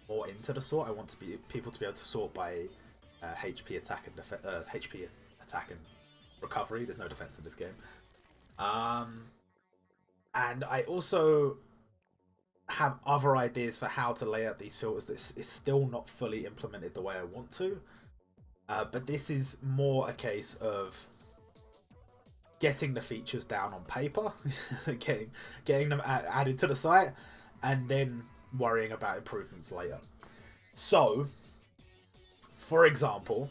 more into the sort. I want people to be able to sort by HP attack and HP attack and recovery. There's no defense in this game. And I also have other ideas for how to lay out these filters that is still not fully implemented the way I want to. But this is more a case of getting the features down on paper, getting them added to the site, and then worrying about improvements later. So, for example,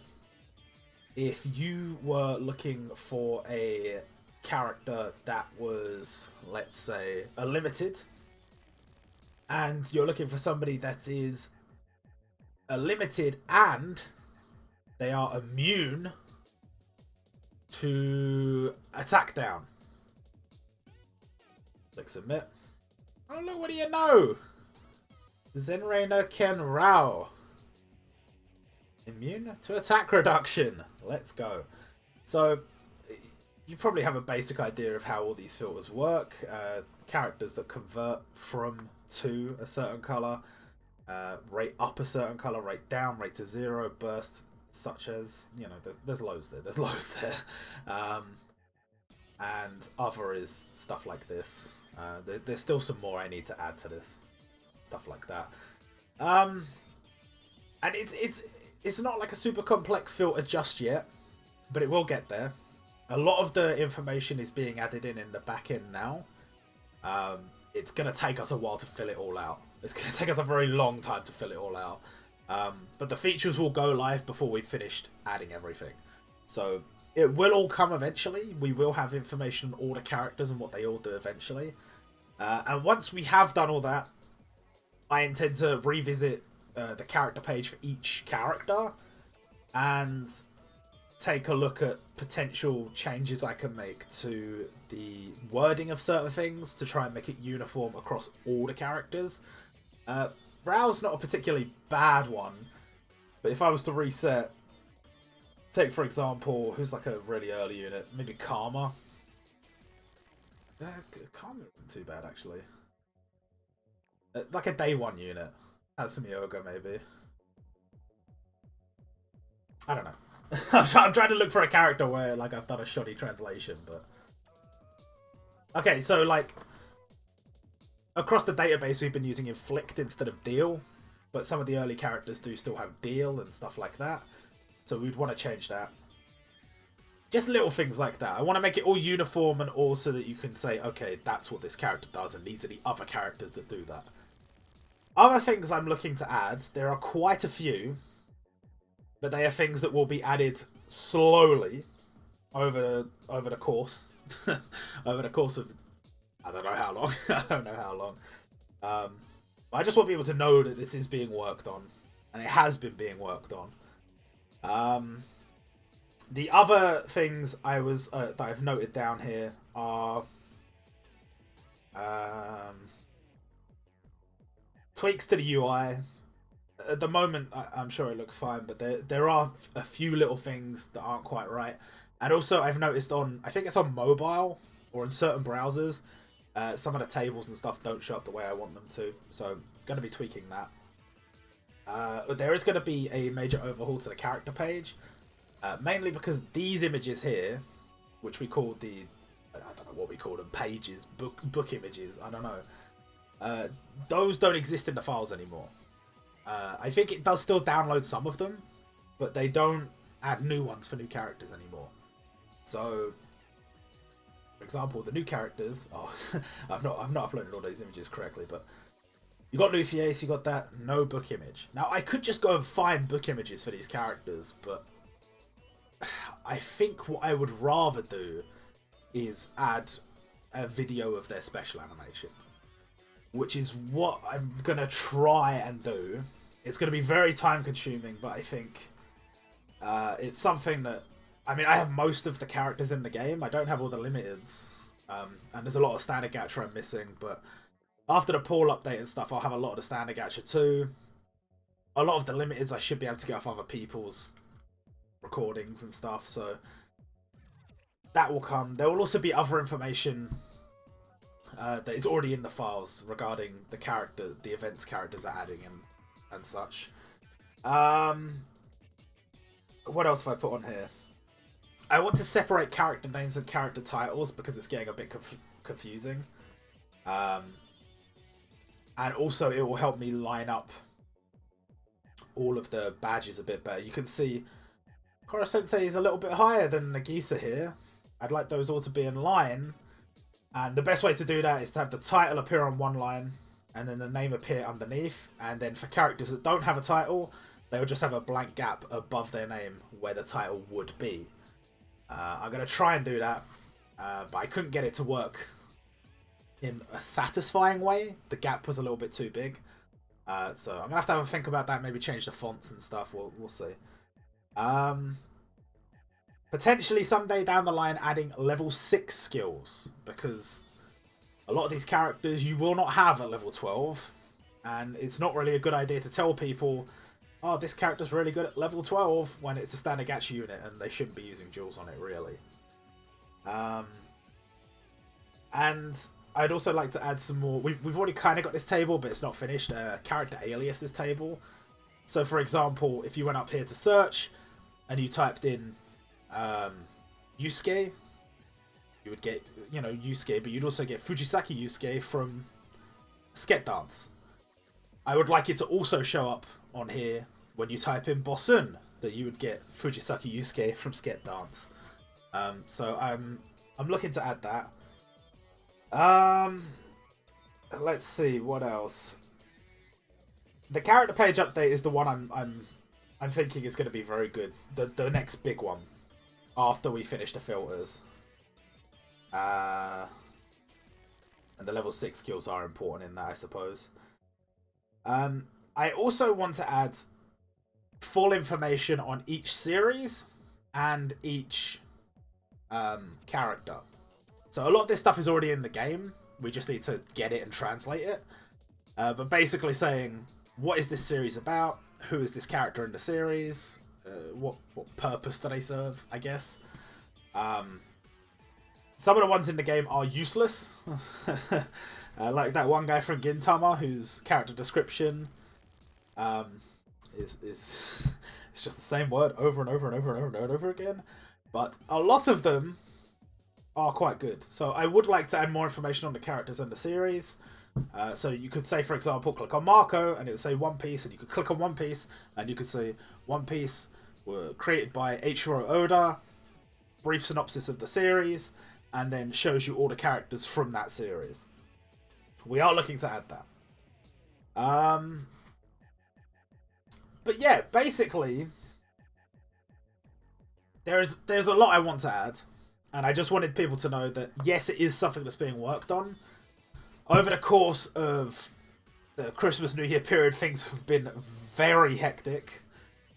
if you were looking for a character that was, let's say, a limited, and you're looking for somebody that is a limited and they are immune to attack down. Click submit. Oh look, what do you know? Zenreina Ken Rao. Immune to attack reduction. Let's go. So, you probably have a basic idea of how all these filters work. Characters that convert from to a certain colour, rate up a certain colour, rate down, rate to 0, burst, such as, you know, there's loads there. There's loads there. And other is stuff like this. There's still some more I need to add to this. Stuff like that. And it's not like a super complex filter just yet. but it will get there. A lot of the information is being added in the back end now. It's going to take us a while to fill it all out. It's going to take us a very long time to fill it all out. But the features will go live before we've finished adding everything. So it will all come eventually. We will have information on all the characters and what they all do eventually. And once we have done all that, I intend to revisit the character page for each character and take a look at potential changes I can make to the wording of certain things to try and make it uniform across all the characters. Rau's not a particularly bad one, but if I was to reset, take for example, who's like a really early unit, maybe Karma. Karma isn't too bad actually. Like a day one unit. Has some yoga maybe. I don't know. I'm trying to look for a character where like I've done a shoddy translation, but okay, so like across the database we've been using inflict instead of deal, but some of the early characters do still have deal and stuff like that, so we'd want to change that. Just little things like that. I want to make it all uniform and all so that you can say, okay, that's what this character does and these are the other characters that do that. Other things I'm looking to add, there are quite a few, but they are things that will be added slowly over the course over the course of I don't know how long. I don't know how long. I just want people to know that this is being worked on, and it has been being worked on. The other things that I've noted down here are tweaks to the UI. At the moment, I'm sure it looks fine, but there are a few little things that aren't quite right. And also, I've noticed I think it's on mobile or in certain browsers, some of the tables and stuff don't show up the way I want them to. So, going to be tweaking that. There is going to be a major overhaul to the character page, mainly because these images here, which we call I don't know what we call them, pages, book images, I don't know. Those don't exist in the files anymore. I think it does still download some of them, but they don't add new ones for new characters anymore. So, for example, the new characters. Oh, I've not uploaded all those images correctly, but you got Luthieus, you got that no book image. Now I could just go and find book images for these characters, but I think what I would rather do is add a video of their special animation, which is what I'm gonna try and do. It's going to be very time consuming, but I think it's something that, I mean, I have most of the characters in the game. I don't have all the limiteds, and there's a lot of standard gacha I'm missing, but after the pool update and stuff, I'll have a lot of the standard gacha too. A lot of the limiteds I should be able to get off other people's recordings and stuff, so that will come. There will also be other information that is already in the files regarding the events characters are adding and such. What else have I put on here? I want to separate character names and character titles because it's getting a bit confusing. And also it will help me line up all of the badges a bit better. You can see Koro Sensei is a little bit higher than Nagisa here. I'd like those all to be in line. And the best way to do that is to have the title appear on one line and then the name appear underneath. And then for characters that don't have a title, they'll just have a blank gap above their name where the title would be. I'm going to try and do that, but I couldn't get it to work in a satisfying way. The gap was a little bit too big. So I'm going to have a think about that, maybe change the fonts and stuff. We'll see. Potentially someday down the line adding level 6 skills, because a lot of these characters you will not have at level 12, and it's not really a good idea to tell people, oh, this character's really good at level 12 when it's a standard gacha unit and they shouldn't be using jewels on it really. And I'd also like to add some more. We've already kind of got this table, but it's not finished. Character aliases table. So for example, if you went up here to search and you typed in Yusuke, you would get, Yusuke, but you'd also get Fujisaki Yusuke from Sket Dance. I would like it to also show up on here when you type in Bosun, that you would get Fujisaki Yusuke from Sket Dance. So I'm looking to add that. Let's see what else. The character page update is the one I'm thinking is going to be very good. The next big one after we finish the filters. And the level 6 skills are important in that, I suppose. I also want to add full information on each series and each character. So a lot of this stuff is already in the game. We just need to get it and translate it. But basically saying, what is this series about? Who is this character in the series? What purpose do they serve, I guess? Some of the ones in the game are useless. Like that one guy from Gintama whose character description is it's just the same word over and over and over and over and over again. But a lot of them are quite good. So I would like to add more information on the characters in the series. So you could say, for example, click on Marco and it would say One Piece, and you could click on One Piece and you could say One Piece were created by Eiichiro Oda, brief synopsis of the series, and then shows you all the characters from that series. We are looking to add that. But yeah, basically, there's a lot I want to add, and I just wanted people to know that yes, it is something that's being worked on. Over the course of the Christmas New Year period, things have been very hectic,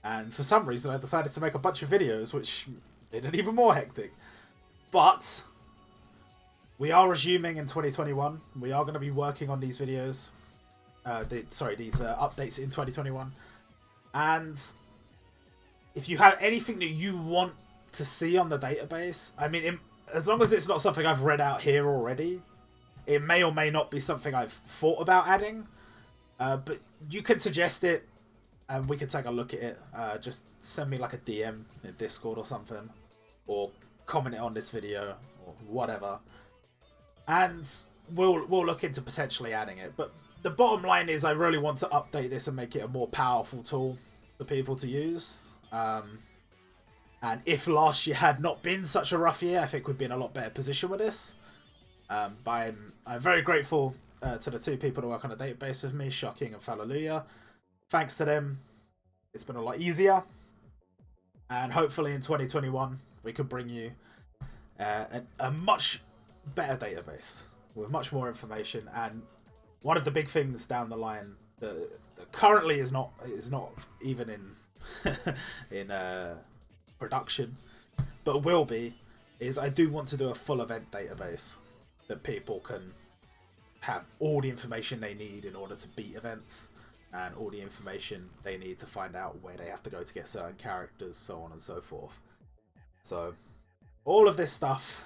and for some reason I decided to make a bunch of videos which made it even more hectic. But we are resuming in 2021. We are going to be working on these videos. These updates in 2021. And if you have anything that you want to see on the database, I mean, as long as it's not something I've read out here already, it may or may not be something I've thought about adding. But you can suggest it, and we can take a look at it. Just send me like a DM in Discord or something, or comment it on this video, or whatever. And we'll look into potentially adding it. But the bottom line is I really want to update this and make it a more powerful tool for people to use. And if last year had not been such a rough year, I think we'd be in a lot better position with this. But I'm very grateful to the two people that work on the database with me, Shocking and Fallelujah. Thanks to them, it's been a lot easier. And hopefully in 2021, we can bring you a much better database with much more information. And one of the big things down the line that currently is not even in in production, but will be, is I do want to do a full event database that people can have all the information they need in order to beat events, and all the information they need to find out where they have to go to get certain characters, so on and so forth. So all of this stuff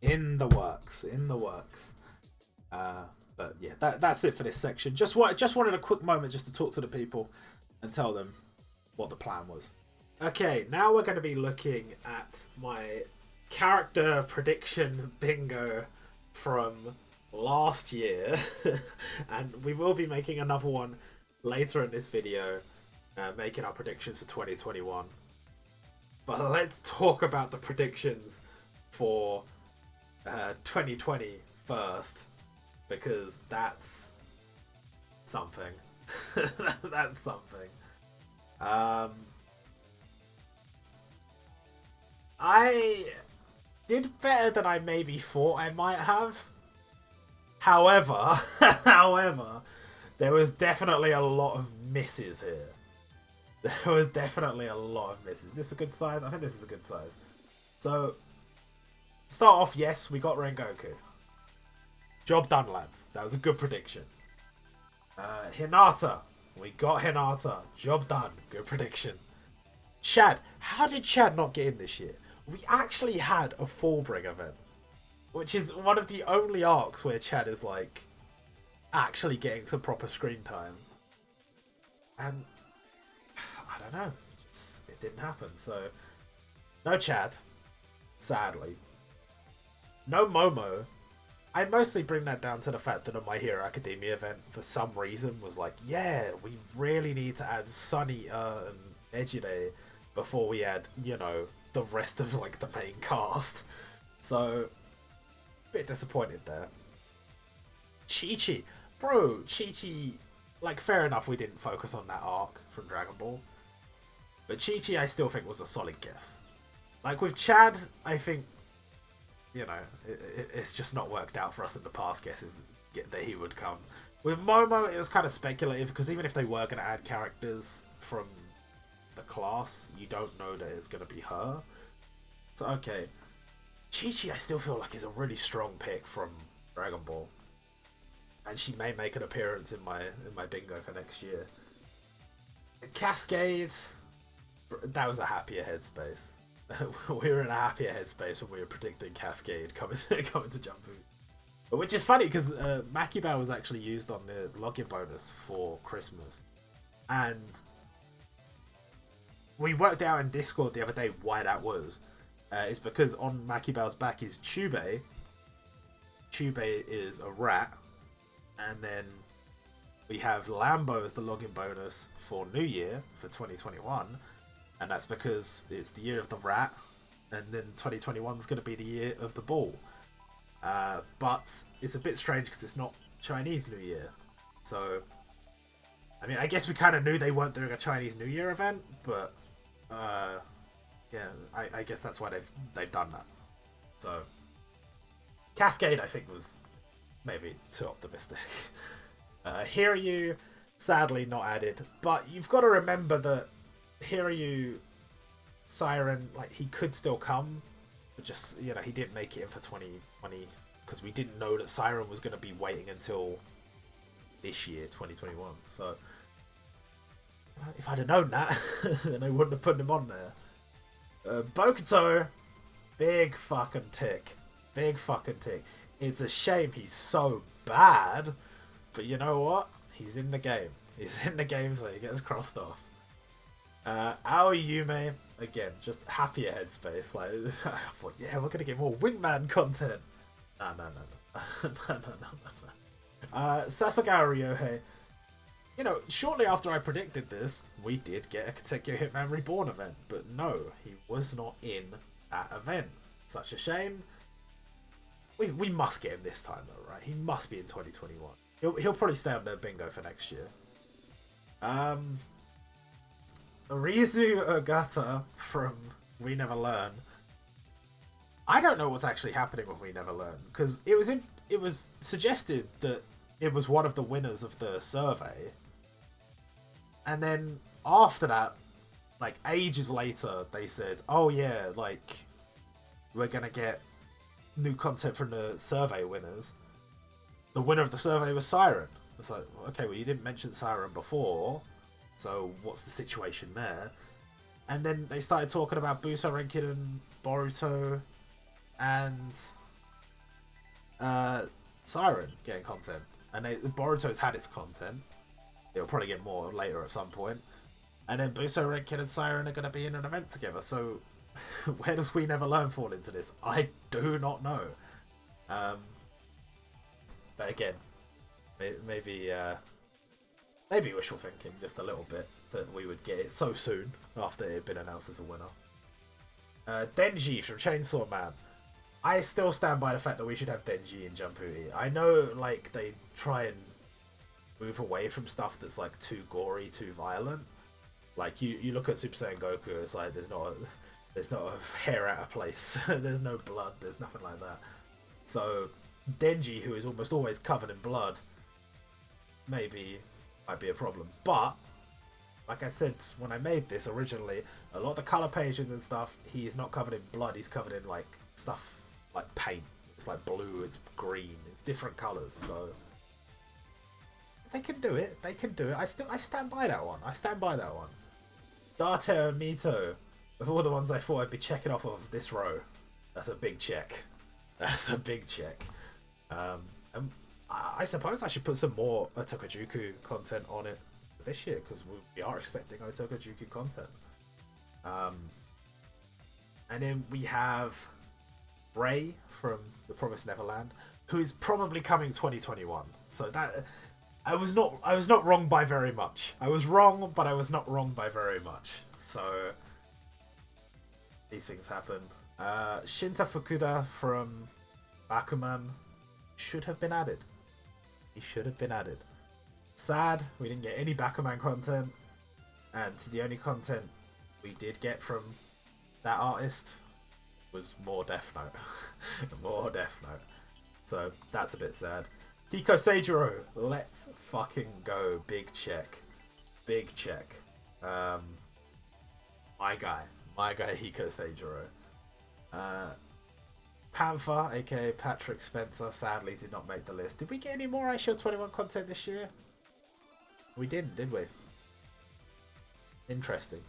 in the works. But yeah, that's it for this section. Just wanted a quick moment just to talk to the people and tell them what the plan was. Okay, now we're going to be looking at my character prediction bingo from last year. And we will be making another one later in this video, making our predictions for 2021. But let's talk about the predictions for 2020 first, because that's something. That's something. I did better than I maybe thought I might have. However, there was definitely a lot of misses here. There was definitely a lot of misses. Is this a good size? I think this is a good size. So, start off, yes, we got Rengoku. Job done, lads. That was a good prediction. Hinata. We got Hinata. Job done. Good prediction. Chad. How did Chad not get in this year? We actually had a Fallbring event, which is one of the only arcs where Chad is, like, actually getting some proper screen time. And I don't know. It didn't happen. So, no Chad. Sadly. No Momo. I mostly bring that down to the fact that a My Hero Academia event, for some reason, was like, yeah, we really need to add Sunny and Ejire before we had, you know, the rest of like the main cast. So, a bit disappointed there. Chi-Chi. Bro, Chi-Chi, like, fair enough we didn't focus on that arc from Dragon Ball. But Chi-Chi I still think was a solid guess. Like, with Chad, I think, you know, it's just not worked out for us in the past guessing that he would come. With Momo, it was kind of speculative, because even if they were going to add characters from the class, you don't know that it's going to be her. So, okay. Chi-Chi I still feel like is a really strong pick from Dragon Ball. And she may make an appearance in my bingo for next year. Cascade, that was a happier headspace. We were in a happier headspace when we were predicting Cascade coming to Jumputi. Which is funny because Makibao was actually used on the login bonus for Christmas. And we worked out in Discord the other day why that was. It's because on Makibao's back is Chubei. Chubei is a rat. And then we have Lambo as the login bonus for New Year for 2021. And that's because it's the year of the rat. And then 2021 is going to be the year of the ball. But it's a bit strange because it's not Chinese New Year. So, I mean, I guess we kind of knew they weren't doing a Chinese New Year event. But, yeah, I guess that's why they've done that. So, Cascade, I think, was maybe too optimistic. Hiryu, sadly not added, but you've got to remember that Hiryu Siren, like, he could still come, but just, you know, he didn't make it in for 2020 because we didn't know that Siren was going to be waiting until this year, 2021. So if I'd have known that, then I wouldn't have put him on there. Bokuto, big fucking tick. It's a shame he's so bad, but you know what? He's in the game. He's in the game, so he gets crossed off. Aoyume, again, just happier headspace. Like, I thought, yeah, we're gonna get more Wingman content. No. Sasagawa Ryohei. You know, shortly after I predicted this, we did get a Katekyo Hitman Reborn event, but no, he was not in that event. Such a shame. We must get him this time though, right? He must be in 2021. He'll probably stay on the bingo for next year. Rizu Ogata from We Never Learn. I don't know what's actually happening with We Never Learn, because it was suggested that it was one of the winners of the survey, and then after that, like ages later, they said, "Oh yeah, like we're gonna get new content from the survey winners." The winner of the survey was Siren. It's like, okay, well, you didn't mention Siren before, so what's the situation there? And then they started talking about Busa Renkin and Boruto and Siren getting content. And Boruto's had its content. It'll probably get more later at some point. And then Busa Renkin and Siren are going to be in an event together. So where does We Never Learn fall into this? I do not know. But again, maybe wishful thinking just a little bit that we would get it so soon after it had been announced as a winner. Denji from Chainsaw Man. I still stand by the fact that we should have Denji in Jumputi. I know, like, they try and move away from stuff that's like too gory, too violent. Like you look at Super Saiyan Goku, it's like there's not a hair out of place. There's no blood. There's nothing like that. So Denji, who is almost always covered in blood, might be a problem. But like I said when I made this originally, a lot of the color pages and stuff, he is not covered in blood. He's covered in like stuff like paint. It's like blue. It's green. It's different colors. So they can do it. They can do it. I stand by that one. Date Mito. Of all the ones I thought I'd be checking off of this row, that's a big check. And I suppose I should put some more Otokojuku content on it this year, because we are expecting Otokojuku content. And then we have Ray from The Promised Neverland, who is probably coming 2021. So that I was not wrong by very much. I was wrong, but I was not wrong by very much. So These things happen. Shinta Fukuda from Bakuman should have been added. He should have been added. Sad, we didn't get any Bakuman content, and the only content we did get from that artist was more Death Note. More Death Note. So that's a bit sad. Hiko Seijiro, let's fucking go. Big check. Big check. My guy Hiko Seijiro. Panther, aka Patrick Spencer, sadly did not make the list. Did we get any more iShield 21 content this year? We didn't, did we? Interesting.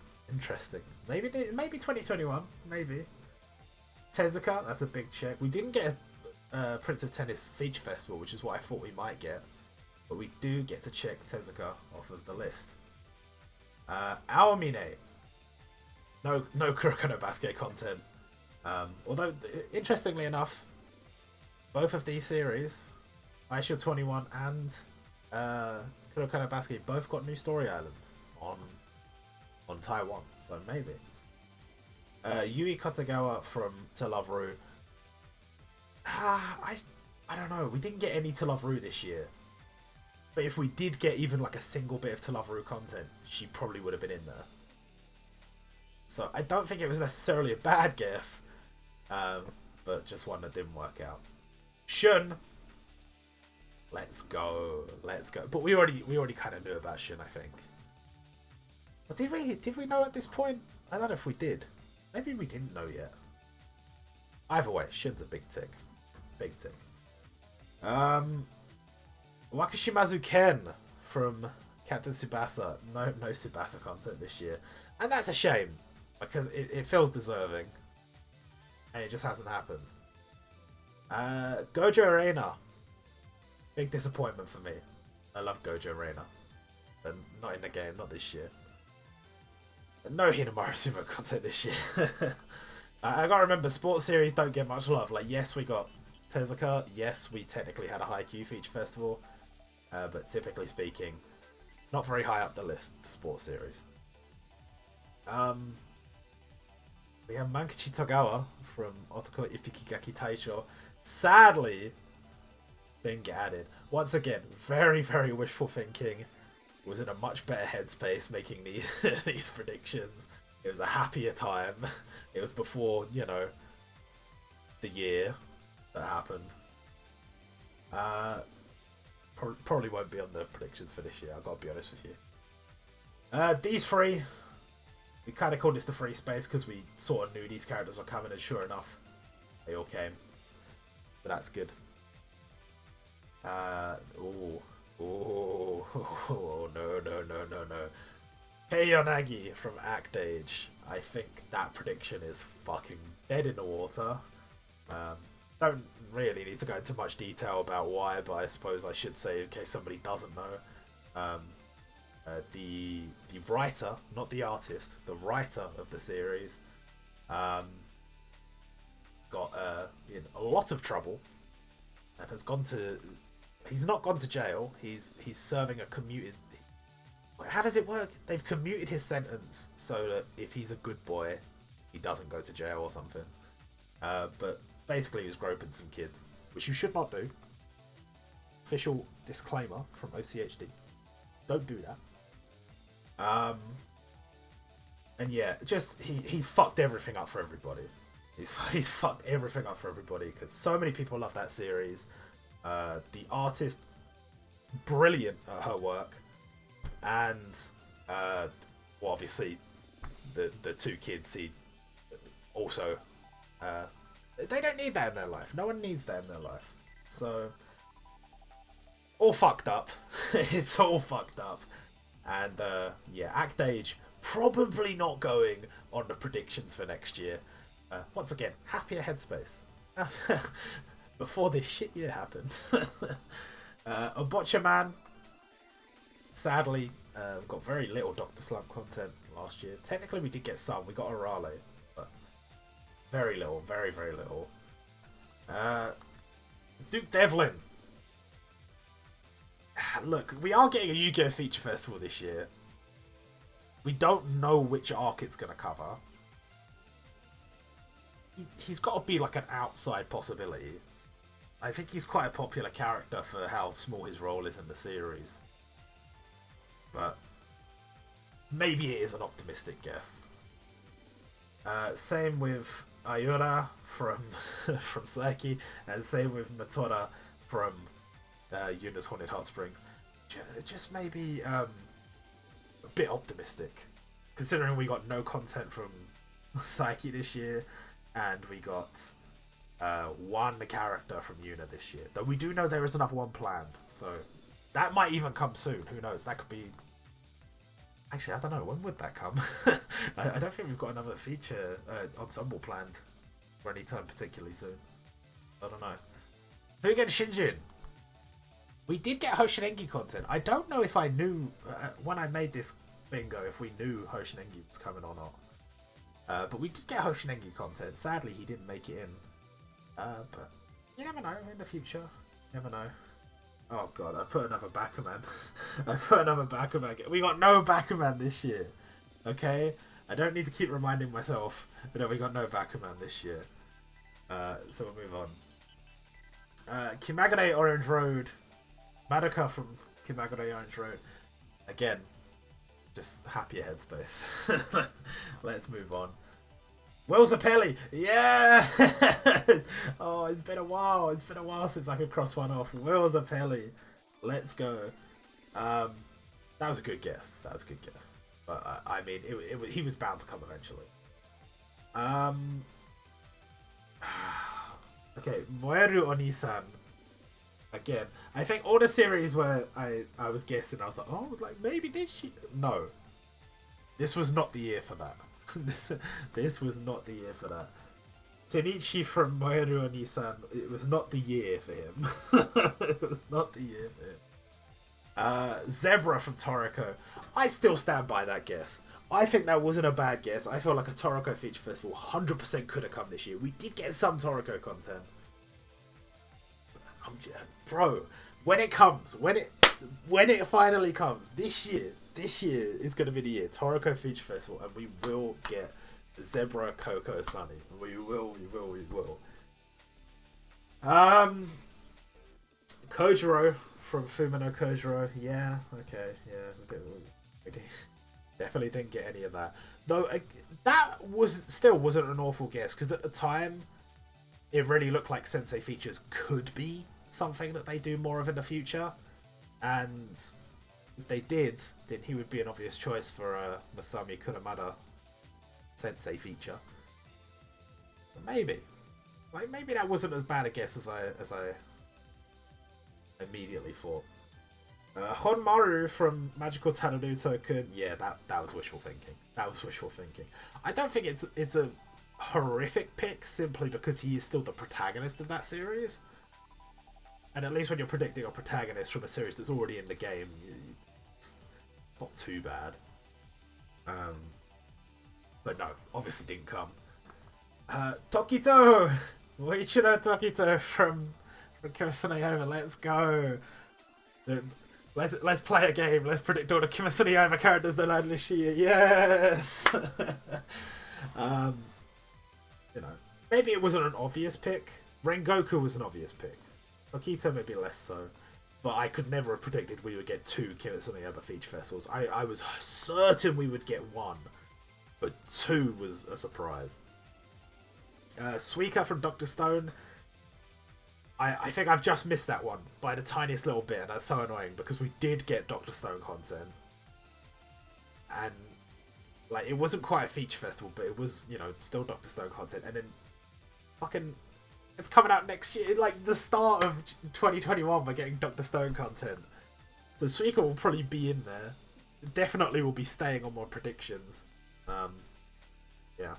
Maybe 2021, maybe. Tezuka, that's a big check. We didn't get a Prince of Tennis feature festival, which is what I thought we might get. But we do get to check Tezuka off of the list. Aomine. No Kuroko no Basket content. Although, interestingly enough, both of these series, iShield 21 and Kuroko no Basket, both got new story islands on Taiwan, so maybe. Yui Kotagawa from To Love Ru. I don't know, we didn't get any To Love Ru this year. But if we did get even like a single bit of To Love Ru content, she probably would have been in there. So I don't think it was necessarily a bad guess, but just one that didn't work out. Shun, let's go. But we already kind of knew about Shun, I think. But did we know at this point? I don't know if we did. Maybe we didn't know yet. Either way, Shun's a big tick. Big tick. Wakashimazu Ken from Captain Tsubasa. No Tsubasa content this year. And that's a shame, because it feels deserving. And it just hasn't happened. Gojo Arena. Big disappointment for me. I love Gojo Arena. But not in the game, not this year. No Hinamaru Sumo content this year. I gotta remember, sports series don't get much love. Like, yes, we got Tezuka. Yes, we technically had a Haikyuu feature festival. But typically speaking, not very high up the list, sports series. We have Mankichi Togawa from Otoko Ippikigaki Taisho. Sadly, didn't get added. Once again, very, very wishful thinking. Was in a much better headspace making these predictions. It was a happier time. It was before, the year that happened. Probably won't be on the predictions for this year, I've got to be honest with you. These three, we kind of called this the free space because we sort of knew these characters were coming, and sure enough, they all came. But that's good. No. Heiyonagi from Act Age. I think that prediction is fucking dead in the water. Don't really need to go into much detail about why, but I suppose I should say in case somebody doesn't know. The writer, not the artist, the writer of the series, got in a lot of trouble and has gone to. He's not gone to jail. He's serving a commuted. How does it work? They've commuted his sentence so that if he's a good boy, he doesn't go to jail or something. But basically, he was groping some kids, which you should not do. Official disclaimer from OCHD: don't do that. And yeah, just he's fucked everything up for everybody. He's fucked everything up for everybody because so many people love that series. The artist, brilliant at her work, and well, obviously the two kids he also they don't need that in their life. No one needs that in their life. So all fucked up. It's all fucked up. And yeah, Act Age probably not going on the predictions for next year. Once again, happier headspace. Before this shit year happened. A Botcha Man. Sadly, got very little Dr. Slump content last year. Technically, we did get some. We got Arale, but very little. Very, very little. Duke Devlin. Look, we are getting a Yu-Gi-Oh! Feature Festival this year. We don't know which arc it's going to cover. he's got to be like an outside possibility. I think he's quite a popular character for how small his role is in the series. But maybe it is an optimistic guess. Same with Ayura from from Saiki, and same with Matora from Yuna's Haunted Heart Springs. Just maybe a bit optimistic, considering we got no content from Saiki this year, and we got one character from Yuna this year. Though we do know there is another one planned, so that might even come soon. Who knows? That could be. Actually, I don't know. When would that come? I don't think we've got another feature ensemble planned for any time particularly soon. I don't know. Fugen Shinjin. We did get Hoshinengi content. I don't know if I knew when I made this bingo if we knew Hoshinengi was coming or not. But we did get Hoshinengi content. Sadly, he didn't make it in. But you never know. In the future, you never know. Oh god, I put another Bakuman. I put another Bakuman. We got no Bakuman this year. Okay? I don't need to keep reminding myself, but no, we got no Bakuman this year. So we'll move on. Kimagure Orange Road. Madoka from Kimagure Orange Road. Again, just happier headspace. Let's move on. Will Zapelli! Yeah! Oh, it's been a while. It's been a while since I could cross one off. Will Zapelli. Let's go. That was a good guess. That was a good guess. But, I mean, he was bound to come eventually. Okay, Moeru Onisan. Again, I think all the series where I was guessing, I was like, oh, like, maybe this year. No. This was not the year for that. This was not the year for that. Kenichi from Moeru Onisan, it was not the year for him. It was not the year for him. Zebra from Toriko. I still stand by that guess. I think that wasn't a bad guess. I feel like a Toriko feature festival 100% could have come this year. We did get some Toriko content. Bro, when it comes, when it finally comes, this year is going to be the year. Toriko Feature Festival, and we will get Zebra, Coco, Sunny. We will. Kojiro from Fumino Kojiro. Yeah, okay, yeah. We definitely didn't get any of that. Though, that wasn't an awful guess, because at the time, it really looked like Sensei Features could be something that they do more of in the future. And if they did, then he would be an obvious choice for a Masami Kuramada Sensei feature. But maybe that wasn't as bad a guess as I immediately thought. Honmaru from Magical Tanaruto-kun. Yeah, that was wishful thinking. That was wishful thinking. I don't think it's a horrific pick simply because he is still the protagonist of that series. And at least when you're predicting a protagonist from a series that's already in the game, it's not too bad. But no, obviously didn't come. Tokito! Moichiro Tokito from Kimetsu no Yaiba. Let's go! Let's play a game. Let's predict all the Kimetsu no Yaiba characters that land this year. Yes! You know, maybe it wasn't an obvious pick. Rengoku was an obvious pick. Tokito maybe less so. But I could never have predicted we would get 2 Kimetsu no Yaiba feature festivals. I was certain we would get 1. But 2 was a surprise. Suika from Dr. Stone. I think I've just missed that one by the tiniest little bit, and that's so annoying because we did get Dr. Stone content. And like it wasn't quite a feature festival, but it was, you know, still Dr. Stone content. And then fucking it's coming out next year, like the start of 2021 we're getting Dr. Stone content. So Suika will probably be in there. Definitely will be staying on my predictions. Yeah.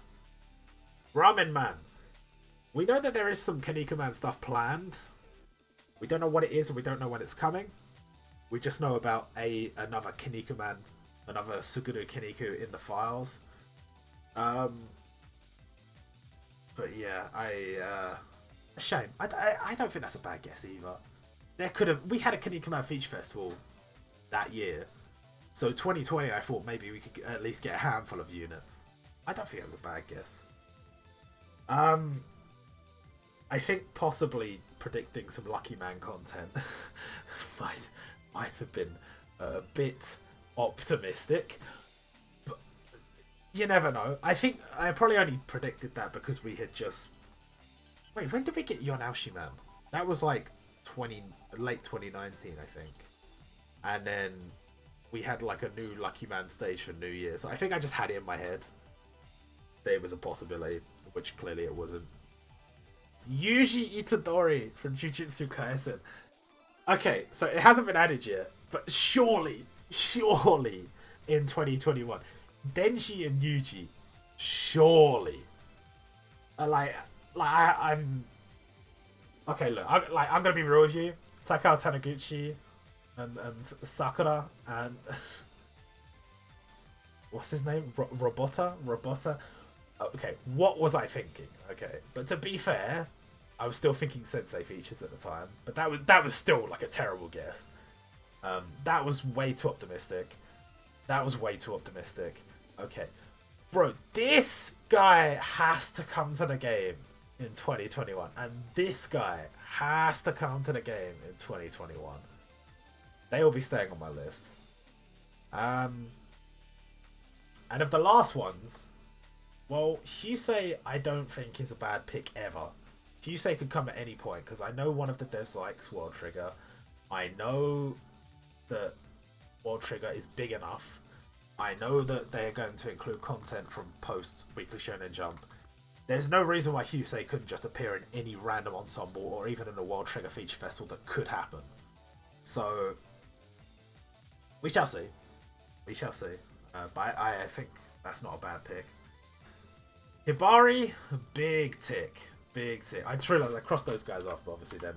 Ramen Man. We know that there is some Kaneko Man stuff planned. We don't know what it is, and we don't know when it's coming. We just know about another Kaneko Man, another Suguru Kaneko in the files. But yeah, a shame. I don't think that's a bad guess either. We had a Kaneko Man feature festival that year. So 2020, I thought maybe we could at least get a handful of units. I don't think it was a bad guess. I think possibly predicting some Lucky Man content might have been a bit optimistic, but you never know. I think I probably only predicted that because we had just... Wait, when did we get Yonaoshi Man? That was like late 2019, I think. And then we had like a new Lucky Man stage for New Year. So I think I just had it in my head that it was a possibility, which clearly it wasn't. Yuji Itadori from Jujutsu Kaisen. Okay, so it hasn't been added yet, but surely in 2021, Denji and Yuji, surely. I'm okay. Look, I'm gonna be real with you. Takao Taniguchi and Sakura and what's his name? Robota. Okay, what was I thinking? Okay, but to be fair, I was still thinking Sensei features at the time, but that was still like a terrible guess. That was way too optimistic. Okay, bro, this guy has to come to the game in 2021, and this guy has to come to the game in 2021. They will be staying on my list. And of the last ones, well, Hyusei I don't think is a bad pick ever. Hyusei could come at any point, because I know one of the devs likes World Trigger. I know that World Trigger is big enough. I know that they're going to include content from post Weekly Shonen Jump. There's no reason why Hyusei couldn't just appear in any random ensemble or even in a World Trigger feature festival that could happen. So, we shall see. But I think that's not a bad pick. Hibari, big tick. I just realised I crossed those guys off, but obviously they're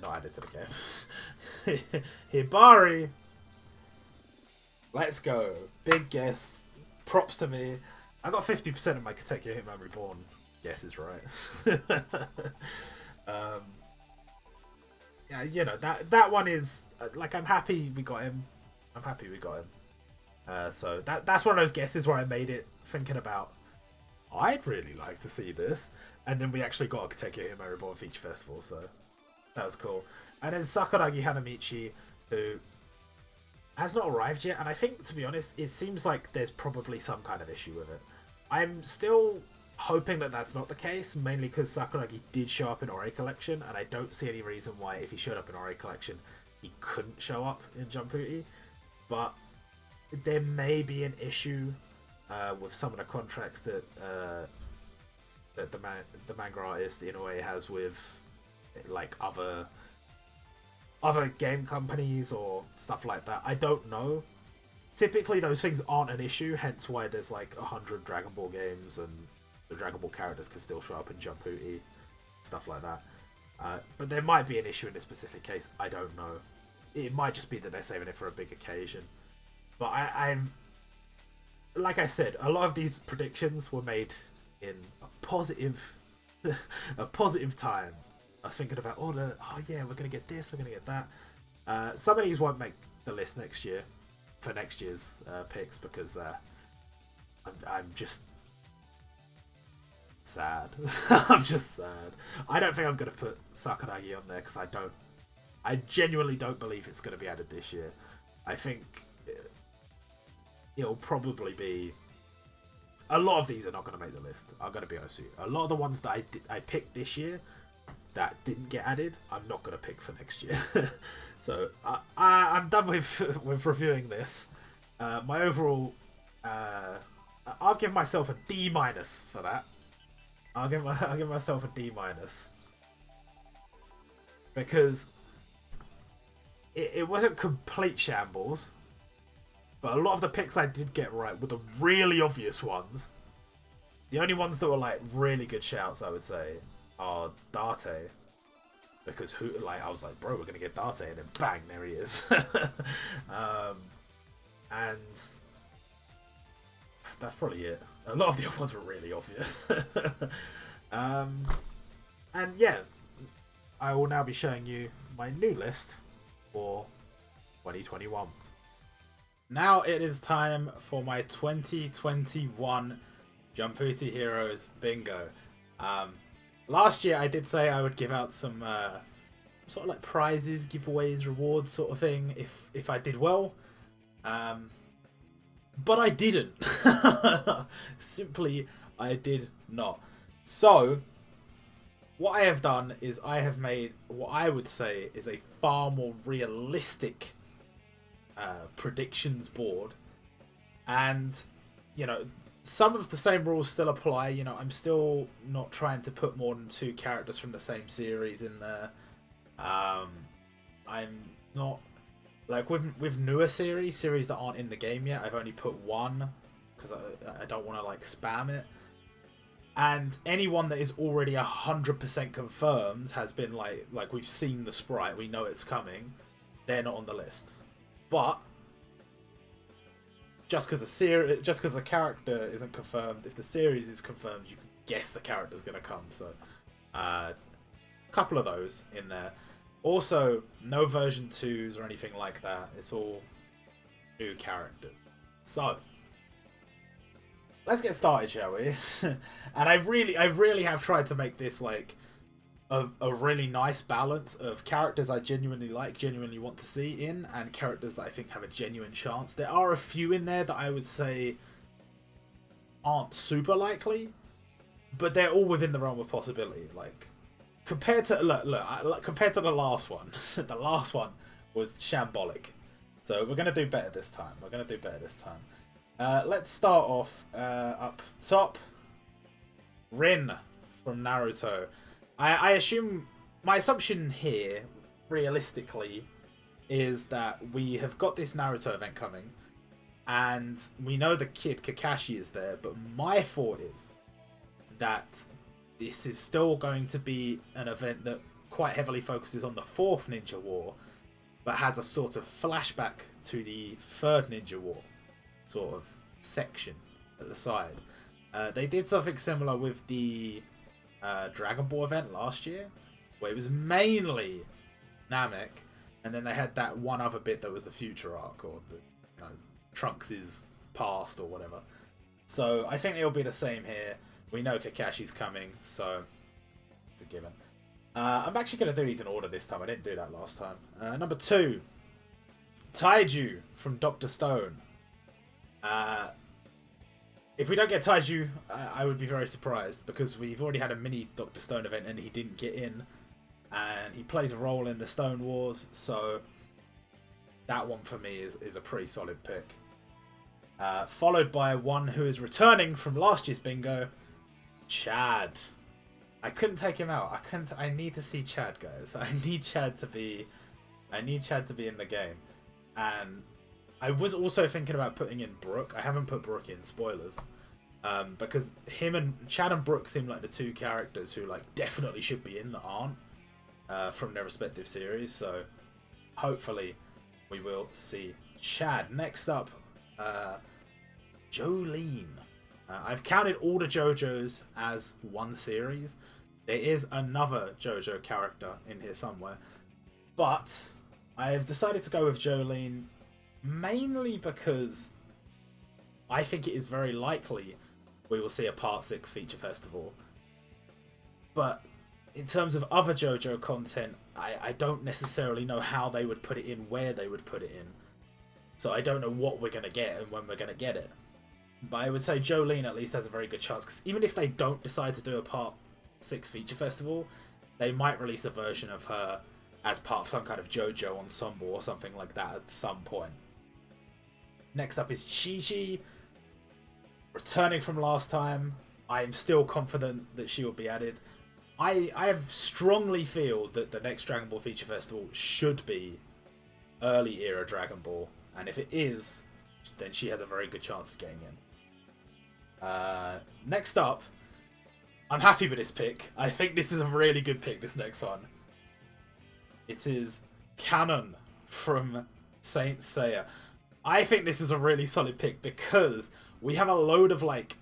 not added to the game. Hibari, let's go. Big guess. Props to me. I got 50% of my Katekyo Hitman Reborn guesses right. Yeah, you know, that one is like, I'm happy we got him. So that's one of those guesses where I made it thinking about, I'd really like to see this, and then we actually got a Katekyo Hitman Reborn feature festival, so that was cool. And then Sakuragi Hanamichi, who has not arrived yet, and I think, to be honest, it seems like there's probably some kind of issue with it. I'm still hoping that that's not the case, mainly because Sakuragi did show up in Ori Collection, and I don't see any reason why, if he showed up in Ori Collection, he couldn't show up in Jumputi. But there may be an issue with some of the contracts that the manga artist in a way has with like other game companies or stuff like that. I don't know. Typically those things aren't an issue, hence why there's like 100 Dragon Ball games and the Dragon Ball characters can still show up in Jumputi, stuff like that. But there might be an issue in this specific case, I don't know. It might just be that they're saving it for a big occasion. But I've, like I said, a lot of these predictions were made in a positive time. I was thinking about oh yeah, we're gonna get this, we're gonna get that. Some of these won't make the list next year for next year's picks because I'm just sad. I'm just sad. I don't think I'm gonna put Sakuragi on there because I genuinely don't believe it's gonna be added this year. I think it'll probably be. A lot of these are not going to make the list. I'm going to be honest with you. A lot of the ones that I picked this year that didn't get added, I'm not going to pick for next year. So I'm done with reviewing this. My overall, I'll give myself a D- for that. I'll give myself a D- because it wasn't complete shambles. But a lot of the picks I did get right were the really obvious ones. The only ones that were like really good shouts, I would say, are Date. Because I was like, bro, we're gonna get Date, and then bang, there he is. And that's probably it. A lot of the other ones were really obvious. And yeah, I will now be showing you my new list for 2021. Now it is time for my 2021 Jumputi Heroes bingo. Last year I did say I would give out some sort of like prizes, giveaways, rewards sort of thing if I did well. But I didn't. Simply, I did not. So, what I have done is I have made what I would say is a far more realistic predictions board. And, you know, some of the same rules still apply. You know, I'm still not trying to put more than 2 characters from the same series in there. I'm not... Like, with newer series that aren't in the game yet, I've only put 1, because I don't want to, like, spam it. And anyone that is already 100% confirmed has been, like, we've seen the sprite, we know it's coming, they're not on the list. But, just because a character isn't confirmed, if the series is confirmed, you can guess the character's going to come, so... a couple of those in there. Also, no version 2s or anything like that. It's all new characters. So, let's get started, shall we? And I really have tried to make this like a really nice balance of characters I genuinely like, genuinely want to see in, and characters that I think have a genuine chance. There are a few in there that I would say aren't super likely, but they're all within the realm of possibility. Like, compared to compared to the last one, the last one was shambolic. So we're gonna do better this time. Let's start off up top. Rin from Naruto. I assume my assumption here, realistically, is that we have got this Naruto event coming, and we know the kid Kakashi is there. But my thought is that this is still going to be an event that quite heavily focuses on the 4th Ninja War, but has a sort of flashback to the 3rd Ninja War sort of section at the side. They did something similar with the Dragon Ball event last year, where it was mainly Namek, and then they had that one other bit that was the future arc, or the Trunks' past or whatever. So I think it'll be the same here. We know Kakashi's coming, so it's a given. I'm actually going to do these in order this time. I didn't do that last time. Number 2, Taiju from Dr. Stone. If we don't get Taiju, I would be very surprised, because we've already had a mini Dr. Stone event and he didn't get in. And he plays a role in the Stone Wars, so that one for me is a pretty solid pick. Followed by one who is returning from last year's bingo, Chad. I couldn't take him out. I need to see Chad, guys. I need Chad to be in the game. And I was also thinking about putting in Brook. I haven't put Brook in, spoilers. Because Chad and Brook seem like the 2 characters who like definitely should be in that aren't from their respective series. So hopefully we will see Chad. Next up, Jolene. I've counted all the JoJos as one series. There is another JoJo character in here somewhere. But I have decided to go with Jolene mainly because I think it is very likely we will see a Part 6 feature festival. But in terms of other JoJo content, I don't necessarily know how they would put it in, where they would put it in. So I don't know what we're going to get and when we're going to get it. But I would say Jolene at least has a very good chance, because even if they don't decide to do a Part 6 feature festival, they might release a version of her as part of some kind of JoJo ensemble or something like that at some point. Next up is Chi-Chi, returning from last time. I am still confident that she will be added. I strongly feel that the next Dragon Ball feature festival should be early era Dragon Ball, and if it is, then she has a very good chance of getting in. Next up, I'm happy with this pick. I think this is a really good pick, this next one. It is Canon from Saint Seiya. I think this is a really solid pick because we have a load of like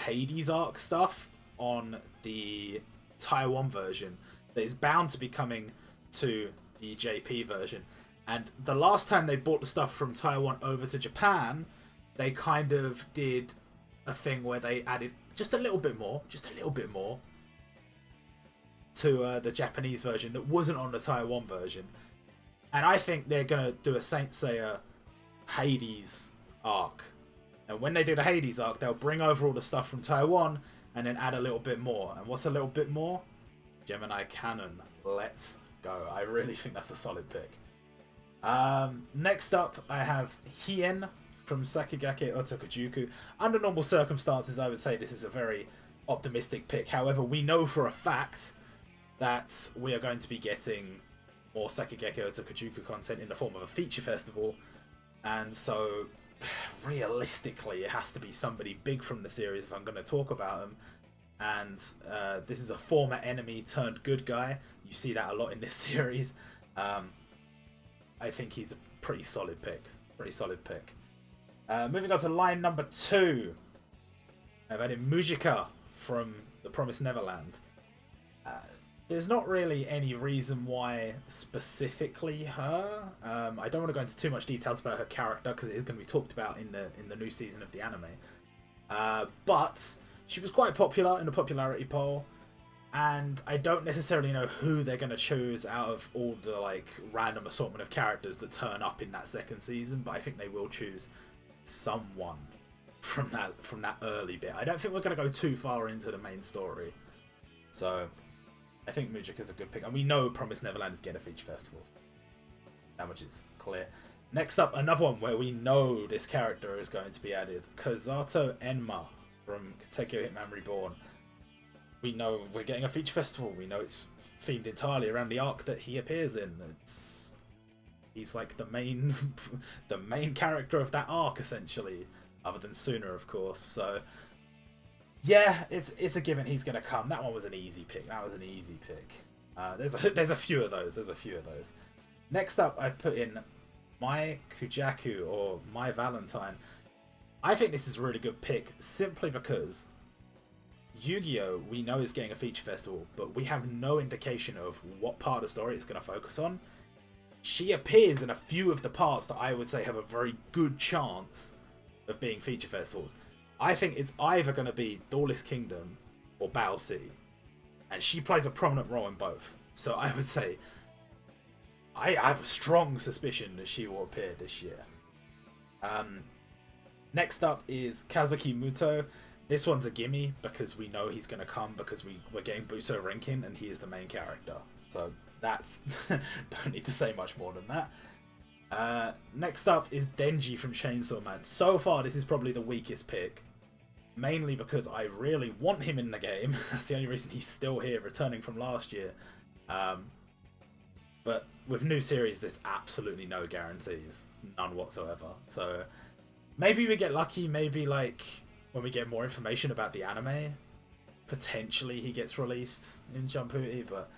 Hades arc stuff on the Taiwan version that is bound to be coming to the JP version. And the last time they brought the stuff from Taiwan over to Japan, they kind of did a thing where they added just a little bit more to the Japanese version that wasn't on the Taiwan version. And I think they're going to do a Saint Seiya Hades arc. And when they do the Hades arc, they'll bring over all the stuff from Taiwan and then add a little bit more. And what's a little bit more? Gemini Canon. Let's go. I really think that's a solid pick. Next up, I have Hien from Sakigake Otokujuku. Under normal circumstances, I would say this is a very optimistic pick. However, we know for a fact that we are going to be getting more Sakigake Otokujuku content in the form of a feature festival. And so, realistically, it has to be somebody big from the series if I'm going to talk about them. And this is a former enemy turned good guy. You see that a lot in this series. I think he's a pretty solid pick. Moving on to line number 2. I've added Mujika from The Promised Neverland. There's not really any reason why specifically her. I don't want to go into too much details about her character because it is going to be talked about in the new season of the anime. But she was quite popular in the popularity poll, and I don't necessarily know who they're going to choose out of all the like random assortment of characters that turn up in that second season. But I think they will choose someone from that early bit. I don't think we're going to go too far into the main story, so I think Mujika's a good pick. And we know Promised Neverland is getting a feature festival. That much is clear. Next up, another one where we know this character is going to be added. Kozato Enma from Katekyo Hitman Reborn. We know we're getting a feature festival. We know it's themed entirely around the arc that he appears in. He's like the main character of that arc, essentially. Other than Suna, of course. So yeah, it's a given he's going to come. That one was an easy pick. There's a few of those. Next up, I've put in My Kujaku, or My Valentine. I think this is a really good pick, simply because Yu-Gi-Oh! We know is getting a feature festival, but we have no indication of what part of the story it's going to focus on. She appears in a few of the parts that I would say have a very good chance of being feature festivals. I think it's either going to be Duelist Kingdom or Battle City, and she plays a prominent role in both. So I would say I have a strong suspicion that she will appear this year. Next up is Kazuki Muto. This one's a gimme because we know he's going to come because we're getting Buso Renkin and he is the main character. So that's don't need to say much more than that. Next up is Denji from Chainsaw Man. So far, this is probably the weakest pick. Mainly because I really want him in the game. That's the only reason he's still here, returning from last year. But with new series, there's absolutely no guarantees. None whatsoever. So maybe we get lucky. Maybe like when we get more information about the anime, potentially he gets released in Jumputi. But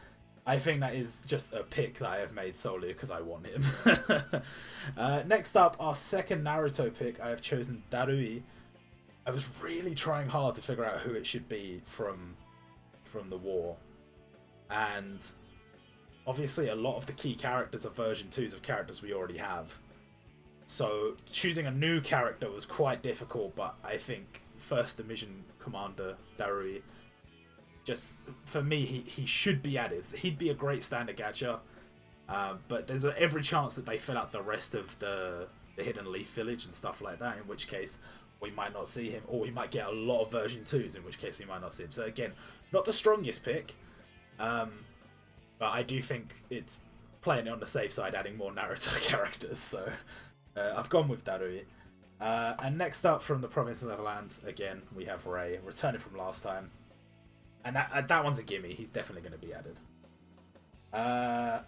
I think that is just a pick that I have made solely because I want him. Next up, our second Naruto pick, I have chosen Darui. I was really trying hard to figure out who it should be from the war. And obviously a lot of the key characters are version 2s of characters we already have. So choosing a new character was quite difficult, but I think First Division Commander Darui, just for me, he should be added. He'd be a great standard gacha, but there's every chance that they fill out the rest of the Hidden Leaf Village and stuff like that, in which case we might not see him, or we might get a lot of version 2s, in which case we might not see him. So again, not the strongest pick, but I do think it's playing it on the safe side, adding more Naruto characters. So I've gone with Darui. And next up from the Province of Neverland, again, we have Ray, returning from last time. And that one's a gimme. He's definitely going to be added.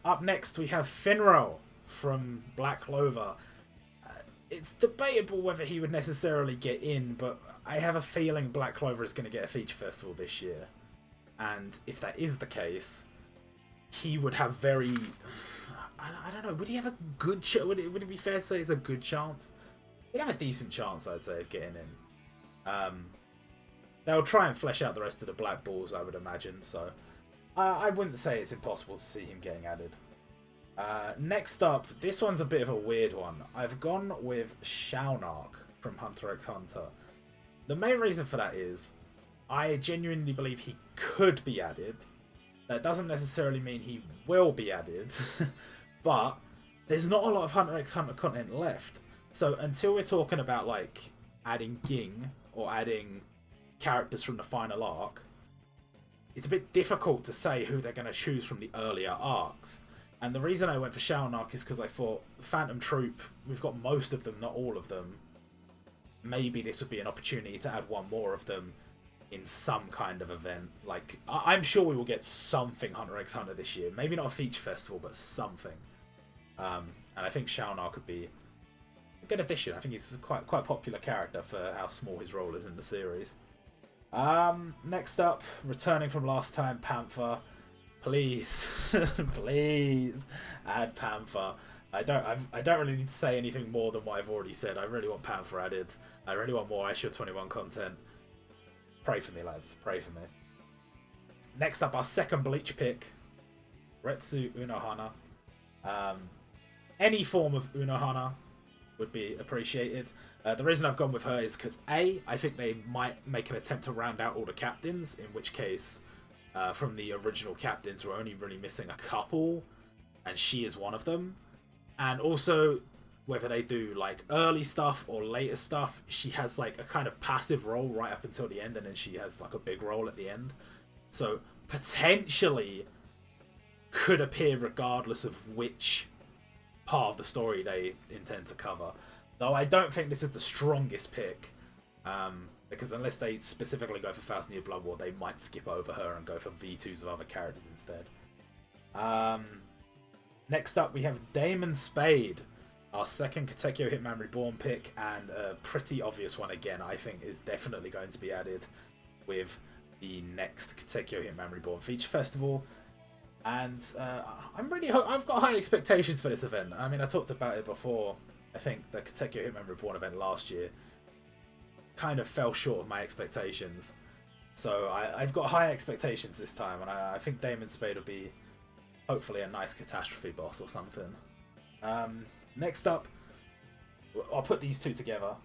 Up next, we have Finro from Black Clover. It's debatable whether he would necessarily get in, but I have a feeling Black Clover is going to get a feature festival this year. And if that is the case, he would have very... I don't know, would he have a good chance? Would it be fair to say it's a good chance? He'd have a decent chance, I'd say, of getting in. They'll try and flesh out the rest of the Black Balls, I would imagine, so I wouldn't say it's impossible to see him getting added. Next up, this one's a bit of a weird one. I've gone with Shaunark from Hunter x Hunter. The main reason for that is I genuinely believe he could be added. That doesn't necessarily mean he will be added, but there's not a lot of Hunter x Hunter content left. So until we're talking about like adding Ging or adding characters from the final arc, it's a bit difficult to say who they're going to choose from the earlier arcs. And the reason I went for Shalnark is because I thought Phantom Troop, we've got most of them, not all of them. Maybe this would be an opportunity to add one more of them in some kind of event. Like, I'm sure we will get something Hunter x Hunter this year. Maybe not a feature festival, but something. And I think Shalnark could be a good addition. I think he's quite a popular character for how small his role is in the series. Next up, returning from last time, Panther. Please, please add Panther. I don't really need to say anything more than what I've already said. I really want Panther added. I really want more Issue 21 content. Pray for me, lads. Pray for me. Next up, our second Bleach pick, Retsu Unohana. Any form of Unohana would be appreciated. The reason I've gone with her is because I think they might make an attempt to round out all the captains, in which case, from the original captains, we're only really missing a couple, and she is one of them. And also, whether they do like early stuff or later stuff, she has like a kind of passive role right up until the end, and then she has like a big role at the end. So potentially could appear regardless of which part of the story they intend to cover. Though I don't think this is the strongest pick, because unless they specifically go for Thousand-Year Blood War, they might skip over her and go for V2s of other characters instead. Next up, we have Damon Spade, our second Katekyo Hitman Reborn pick, and a pretty obvious one again, I think, is definitely going to be added with the next Katekyo Hitman Reborn feature festival. And I've got high expectations for this event. I mean, I talked about it before. I think the Katekyo Hitman Reborn event last year kind of fell short of my expectations. So I've got high expectations this time, and I think Damon Spade will be hopefully a nice catastrophe boss or something. Next up, I'll put these two together.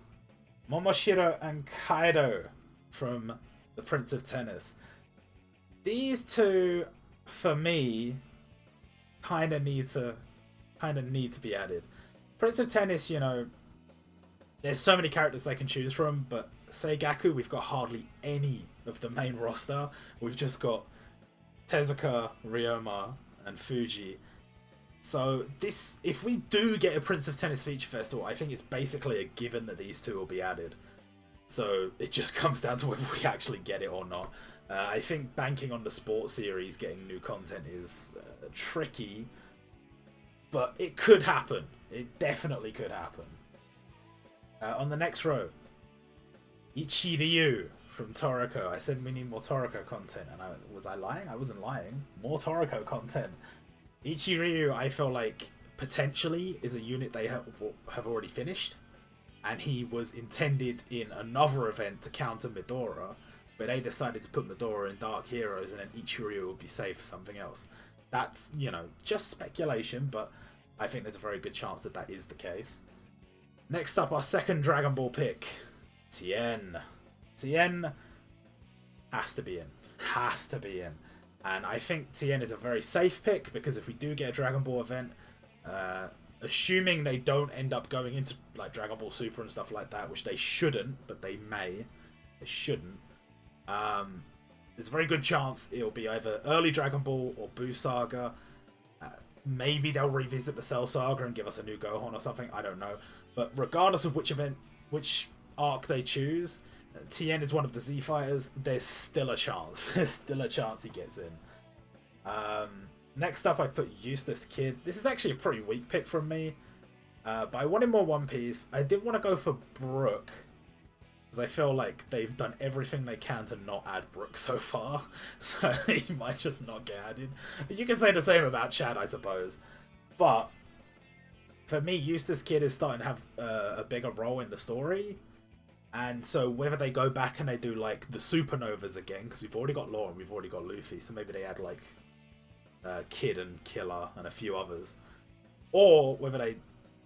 Momoshiro and Kaido from The Prince of Tennis. These two, for me, kind of need to be added. Prince of Tennis, you know, there's so many characters they can choose from, but Seigaku, we've got hardly any of the main roster. We've just got Tezuka, Ryoma, and Fuji. So this, if we do get a Prince of Tennis feature festival, I think it's basically a given that these two will be added. So it just comes down to whether we actually get it or not. I think banking on the sports series getting new content is tricky, but it could happen. It definitely could happen. On the next row, Ichiryu from Toriko. I said we need more Toriko content, and was I lying? I wasn't lying. More Toriko content. Ichiryu, I feel like, potentially is a unit they have already finished, and he was intended in another event to counter Midora, but they decided to put Midora in Dark Heroes, and then Ichiryu will be saved for something else. That's, you know, just speculation, but I think there's a very good chance that that is the case. Next up, our second Dragon Ball pick, Tien. Tien has to be in. Has to be in. And I think Tien is a very safe pick, because if we do get a Dragon Ball event, assuming they don't end up going into like Dragon Ball Super and stuff like that, which they shouldn't, but they may. They shouldn't. There's a very good chance it'll be either early Dragon Ball or Buu Saga. Maybe they'll revisit the Cell Saga and give us a new Gohan or something. I don't know. But regardless of which event, which arc they choose, Tien is one of the Z fighters. There's still a chance. There's still a chance he gets in. Next up, I put Eustace Kid. This is actually a pretty weak pick from me. But I wanted more One Piece. I did want to go for Brook, because I feel like they've done everything they can to not add Brook so far. So he might just not get added. You can say the same about Chad, I suppose. But for me, Eustace Kid is starting to have a bigger role in the story. And so whether they go back and they do like the Supernovas again, because we've already got Law and we've already got Luffy, so maybe they add like Kid and Killer and a few others. Or whether they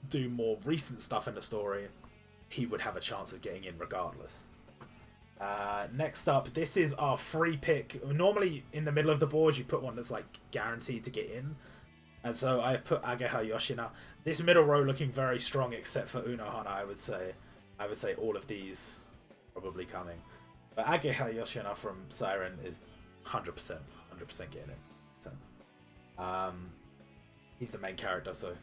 do more recent stuff in the story, he would have a chance of getting in regardless. Next up, this is our free pick. Normally in the middle of the board you put one that's like guaranteed to get in, and so I've put Ageha Yoshina. This middle row looking very strong except for Unohana. I would say all of these probably coming, but Ageha Yoshina from Siren is 100% getting in. So he's the main character, so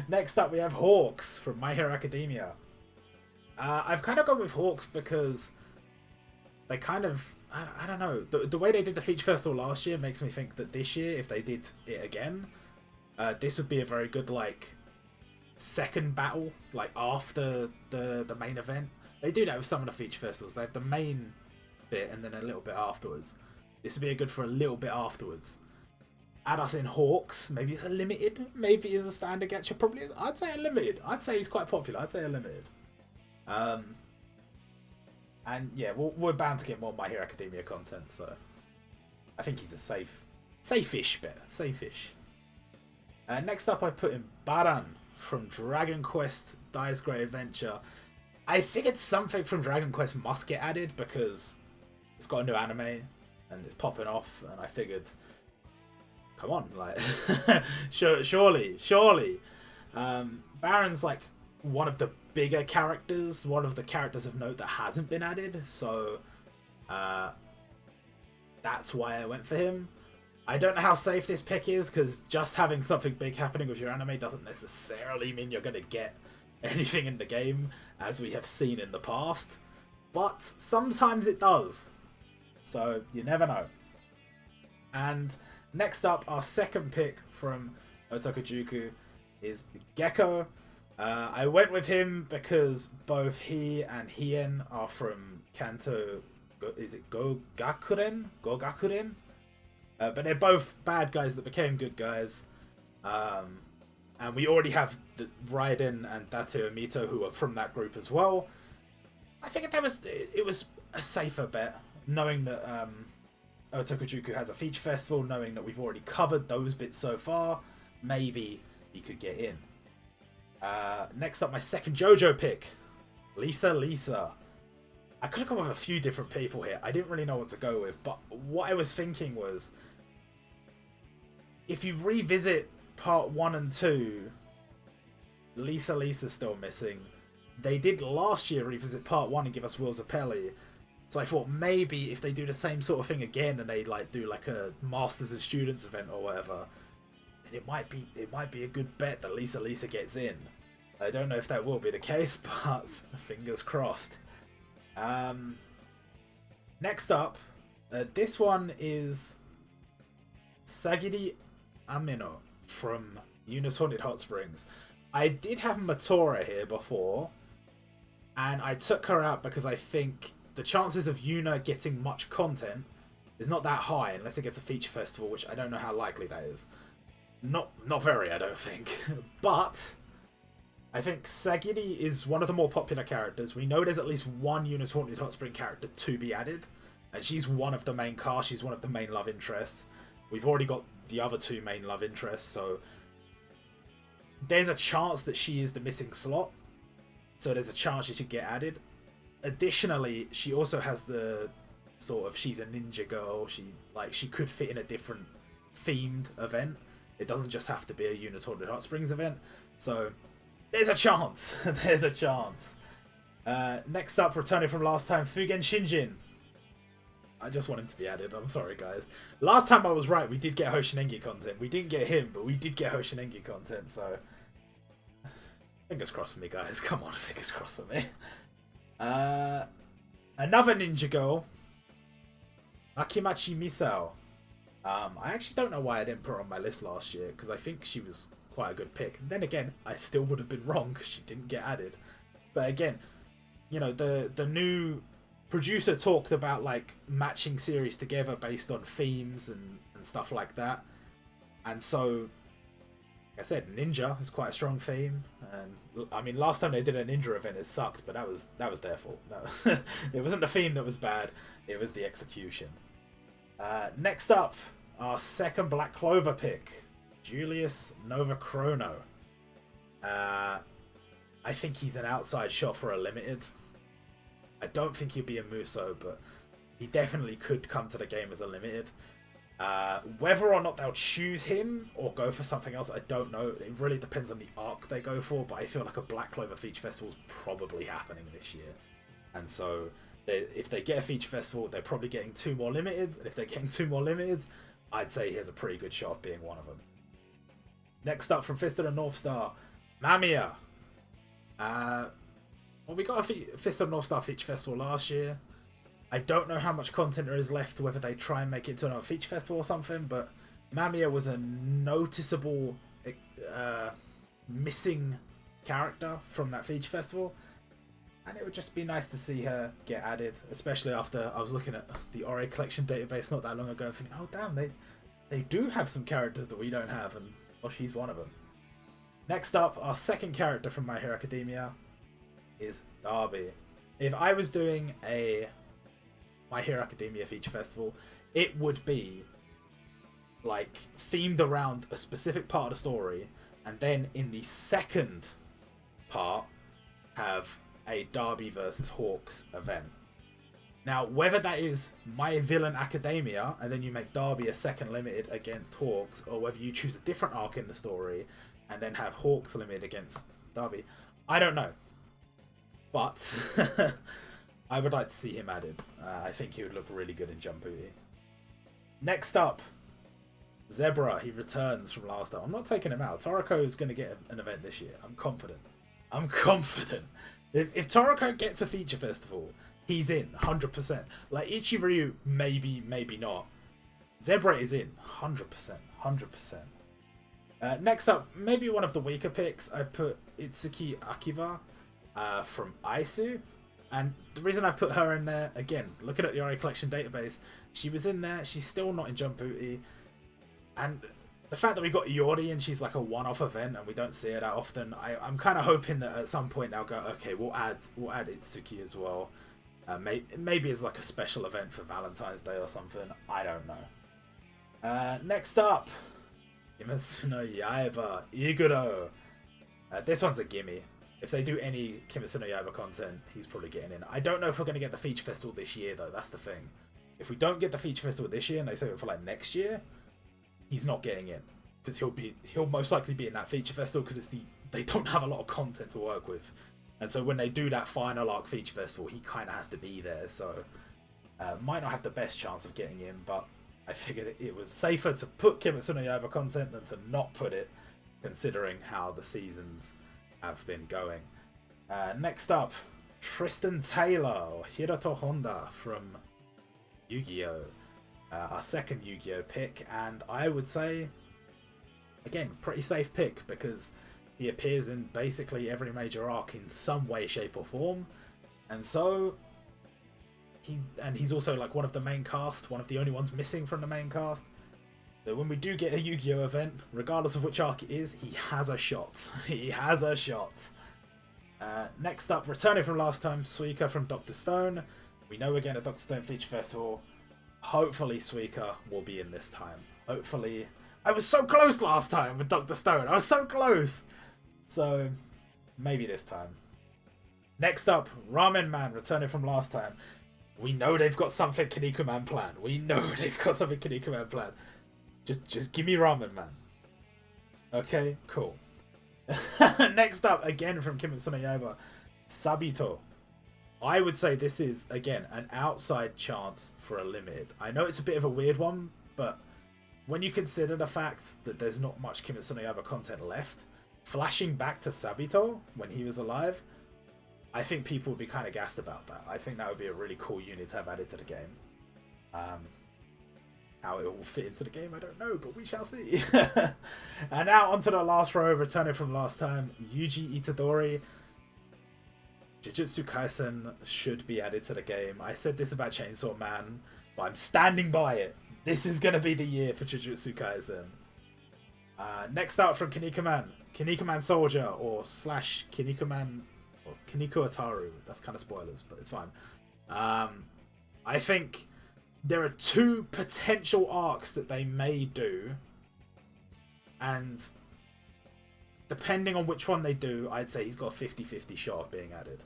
next up we have Hawks from My Hero Academia. I've kind of gone with Hawks because they kind of, I don't know, the way they did the Feature Festival last year makes me think that this year, if they did it again, this would be a very good, like, second battle, like, after the main event. They do that with some of the Feature Festivals. They have the main bit and then a little bit afterwards. This would be good for a little bit afterwards. Add us in Hawks. Maybe it's a limited. Maybe it's a standard gacha. Probably, I'd say a limited. I'd say he's quite popular. I'd say a limited. And yeah, we're bound to get more My Hero Academia content, so I think he's a safe-ish bet. Safe-ish. Next up, I put in Baran from Dragon Quest Dice Great Adventure. I figured something from Dragon Quest must get added because it's got a new anime and it's popping off, and I figured, come on, like, surely. Baran's like one of the bigger characters, one of the characters of note that hasn't been added, so that's why I went for him. I don't know how safe this pick is, because just having something big happening with your anime doesn't necessarily mean you're going to get anything in the game, as we have seen in the past, but sometimes it does, so you never know. And next up, our second pick from Otakujuku is Gecko. I went with him because both he and Hien are from Kanto. Is it Gogakuren? But they're both bad guys that became good guys. And we already have the Raiden and Dateo Mito, who are from that group as well. I figured it was a safer bet, knowing that Otakujuku has a feature festival, knowing that we've already covered those bits so far. Maybe he could get in. Next up, my second JoJo pick, Lisa. I could have gone with a few different people here. I didn't really know what to go with, but what I was thinking was, if you revisit part 1 and 2, Lisa's still missing. They did last year revisit part 1 and give us Will Zappelli. So I thought maybe if they do the same sort of thing again and they like do like a Masters of Students event or whatever, then it might be a good bet that Lisa gets in. I don't know if that will be the case, but fingers crossed. Next up, this one is Sagiri Amino from Yuna's Haunted Hot Springs. I did have Matora here before, and I took her out because I think the chances of Yuna getting much content is not that high unless it gets a feature festival, which I don't know how likely that is. Not very, I don't think. But I think Sagiri is one of the more popular characters. We know there's at least one Yuna's Haunted Hot Spring character to be added, and she's one of the main cast. She's one of the main love interests. We've already got the other two main love interests, so there's a chance that she is the missing slot. So there's a chance she should get added. Additionally, she also has the sort of, she's a ninja girl. She could fit in a different themed event. It doesn't just have to be a Yuna's Haunted Hot Springs event. So there's a chance. There's a chance. Next up, returning from last time, Fugen Shinjin. I just want him to be added. I'm sorry, guys. Last time I was right. We did get Hoshinengi content. We didn't get him, but we did get Hoshinengi content. So fingers crossed for me, guys. Come on, fingers crossed for me. Another ninja girl, Akimachi Misao. I actually don't know why I didn't put her on my list last year, because I think she was quite a good pick. And then again, I still would have been wrong because she didn't get added. But again, you know, the new producer talked about like matching series together based on themes and stuff like that. And so, like I said, ninja is quite a strong theme. And I mean, last time they did a ninja event, it sucked, but that was their fault. It wasn't the theme that was bad; it was the execution. Next up, our second Black Clover pick, Julius Nova Chrono. I think he's an outside shot for a limited. I don't think he'll be a Muso, but he definitely could come to the game as a limited. Whether or not they'll choose him or go for something else, I don't know. It really depends on the arc they go for, but I feel like a Black Clover Feature Festival is probably happening this year. And so if they get a Feature Festival, they're probably getting 2 more limiteds, and if they're getting 2 more limiteds, I'd say he has a pretty good shot of being one of them. Next up from Fist of the North Star, Mamiya. Well, we got a Fist of the North Star Feature Festival last year. I don't know how much content there is left, whether they try and make it to another Feature Festival or something, but Mamiya was a noticeable missing character from that Feature Festival. And it would just be nice to see her get added, especially after I was looking at the Ori collection database not that long ago, thinking, oh damn, they do have some characters that we don't have, and well, she's one of them. Next up, our second character from My Hero Academia is Darby. If I was doing a My Hero Academia Feature Festival, it would be like themed around a specific part of the story, and then in the second part have a Darby versus Hawks event. Now, whether that is My Villain Academia and then you make Darby a second limited against Hawks, or whether you choose a different arc in the story and then have Hawks limited against Darby, I don't know. But I would like to see him added. I think he would look really good in Jumputi. Next up, Zebra. He returns from last time. I'm not taking him out. Toriko is going to get an event this year. I'm confident. I'm confident. If Toriko gets a Feature Festival, he's in 100%. Like Ichiryu, maybe not. Zebra is in 100%. Next up, maybe one of the weaker picks. I put Itsuki Akiba from Aisu. And the reason I put her in there, again, looking at the Ori collection database, she was in there. She's still not in Jumputi. And the fact that we got Iori and she's like a one-off event and we don't see her that often, I'm kind of hoping that at some point they'll go, okay, we'll add Itsuki as well. Maybe as like a special event for Valentine's Day or something. I don't know. Next up, Kimetsu no Yaiba, Iguro. This one's a gimme. If they do any Kimetsu no Yaiba content, he's probably getting in. I don't know if we're going to get the Feature Festival this year, though. That's the thing. If we don't get the Feature Festival this year and they save it for like next year, he's not getting in. Because he'll most likely be in that Feature Festival because they don't have a lot of content to work with. And so when they do that final arc Feature Festival, he kind of has to be there. So might not have the best chance of getting in, but I figured it was safer to put Kimetsu no Yaiba content than to not put it, considering how the seasons have been going. Next up, Tristan Taylor, or Hiroto Honda from Yu-Gi-Oh! Our second Yu-Gi-Oh! Pick, and I would say, again, pretty safe pick because he appears in basically every major arc in some way, shape, or form, and so he's also like one of the main cast, one of the only ones missing from the main cast. So when we do get a Yu-Gi-Oh! Event, regardless of which arc it is, he has a shot. He has a shot. Next up, returning from last time, Suika from Dr. Stone. We know we're getting a Dr. Stone Feature Festival. Hopefully Suika will be in this time. Hopefully. I was so close last time with Dr. Stone. I was so close. So, maybe this time. Next up, Ramen Man, returning from last time. We know they've got something Kinnikuman planned. We know they've got something Kinnikuman planned. Just give me Ramen Man. Okay, cool. Next up, again from Kimetsu no Yaiba, Sabito. I would say this is, again, an outside chance for a limited. I know it's a bit of a weird one, but when you consider the fact that there's not much Kimetsu no Yaiba content left, flashing back to Sabito when he was alive, I think people would be kind of gassed about that. I think that would be a really cool unit to have added to the game. How it will fit into the game, I don't know, but we shall see. And now onto the last row, returning from last time, Yuji Itadori. Jujutsu Kaisen should be added to the game. I said this about Chainsaw Man, but I'm standing by it. This is going to be the year for Jujutsu Kaisen. Next out from Kinnikuman, Kinnikuman Soldier, or slash Kinnikuman, or Kinniku Ataru. That's kind of spoilers, but it's fine. I think there are 2 potential arcs that they may do, and depending on which one they do, I'd say he's got a 50-50 shot of being added.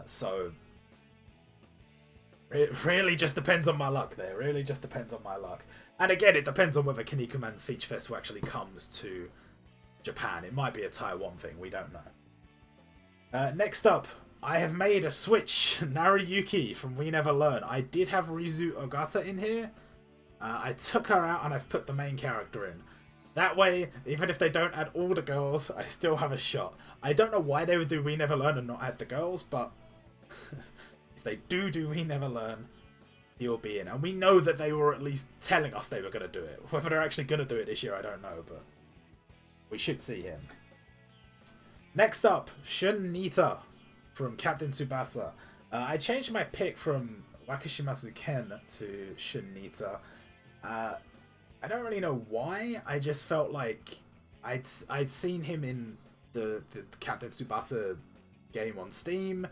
So It really just depends on my luck there. Really just depends on my luck. And again, it depends on whether Kinnikuman's Feature Festival actually comes to Japan. It might be a Taiwan thing. We don't know. Next up, I have made a switch. Naruyuki from We Never Learn. I did have Rizu Ogata in here. I took her out and I've put the main character in. That way, even if they don't add all the girls, I still have a shot. I don't know why they would do We Never Learn and not add the girls, but if they do We Never Learn, he'll be in. And we know that they were at least telling us they were going to do it. Whether they're actually going to do it this year, I don't know, but we should see him. Next up, Shun Nita from Captain Tsubasa. I changed my pick from Wakashimasu Ken to Shun Nita. I don't really know why. I just felt like I'd seen him in the Captain Tsubasa game on Steam,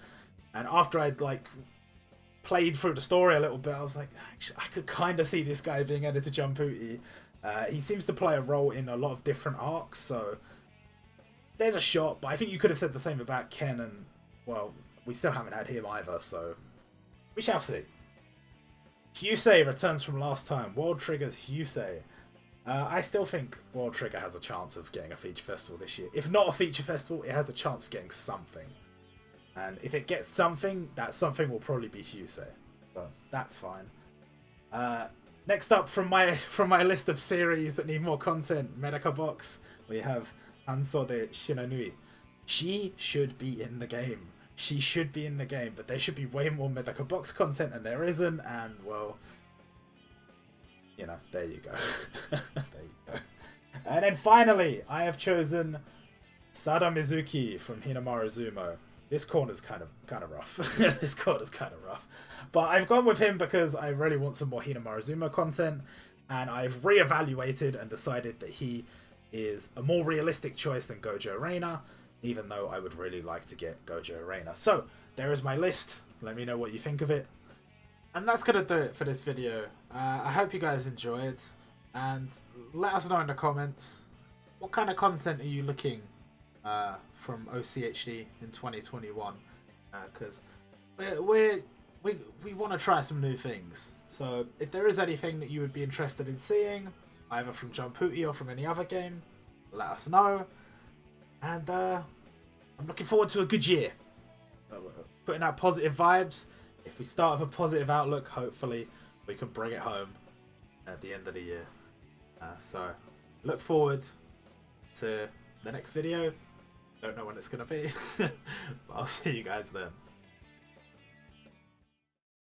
and after I'd like played through the story a little bit, I was like, actually, I could kind of see this guy being added to Jumputi. He seems to play a role in a lot of different arcs, so there's a shot. But I think you could have said the same about Ken, and well, we still haven't had him either, so we shall see. Hyusei returns from last time. World Trigger's Hyusei. I still think World Trigger has a chance of getting a feature festival this year. If not a feature festival, it has a chance of getting something. And if it gets something, that something will probably be Hyusei. So that's fine. Next up from my list of series that need more content, Medaka Box, we have Hansode Shinanui. She should be in the game. She should be in the game, but there should be way more Medaka Box content, and there isn't, and, well, you know, there you go. There you go. And then finally, I have chosen Sada Mizuki from Hinamaru Zumo. This corner's kind of rough. This corner's kind of rough. But I've gone with him because I really want some more Hinamaru Zumo content, and I've reevaluated and decided that he is a more realistic choice than Gojo Reina, even though I would really like to get Gojo Reina. So, there is my list. Let me know what you think of it. And that's going to do it for this video. I hope you guys enjoyed. And let us know in the comments, what kind of content are you looking from OCHD in 2021? Because we want to try some new things. So, if there is anything that you would be interested in seeing, either from Jumputi or from any other game, let us know. And I'm looking forward to a good year. Putting out positive vibes. If we start with a positive outlook, hopefully we can bring it home at the end of the year. So look forward to the next video. Don't know when it's going to be. But I'll see you guys then.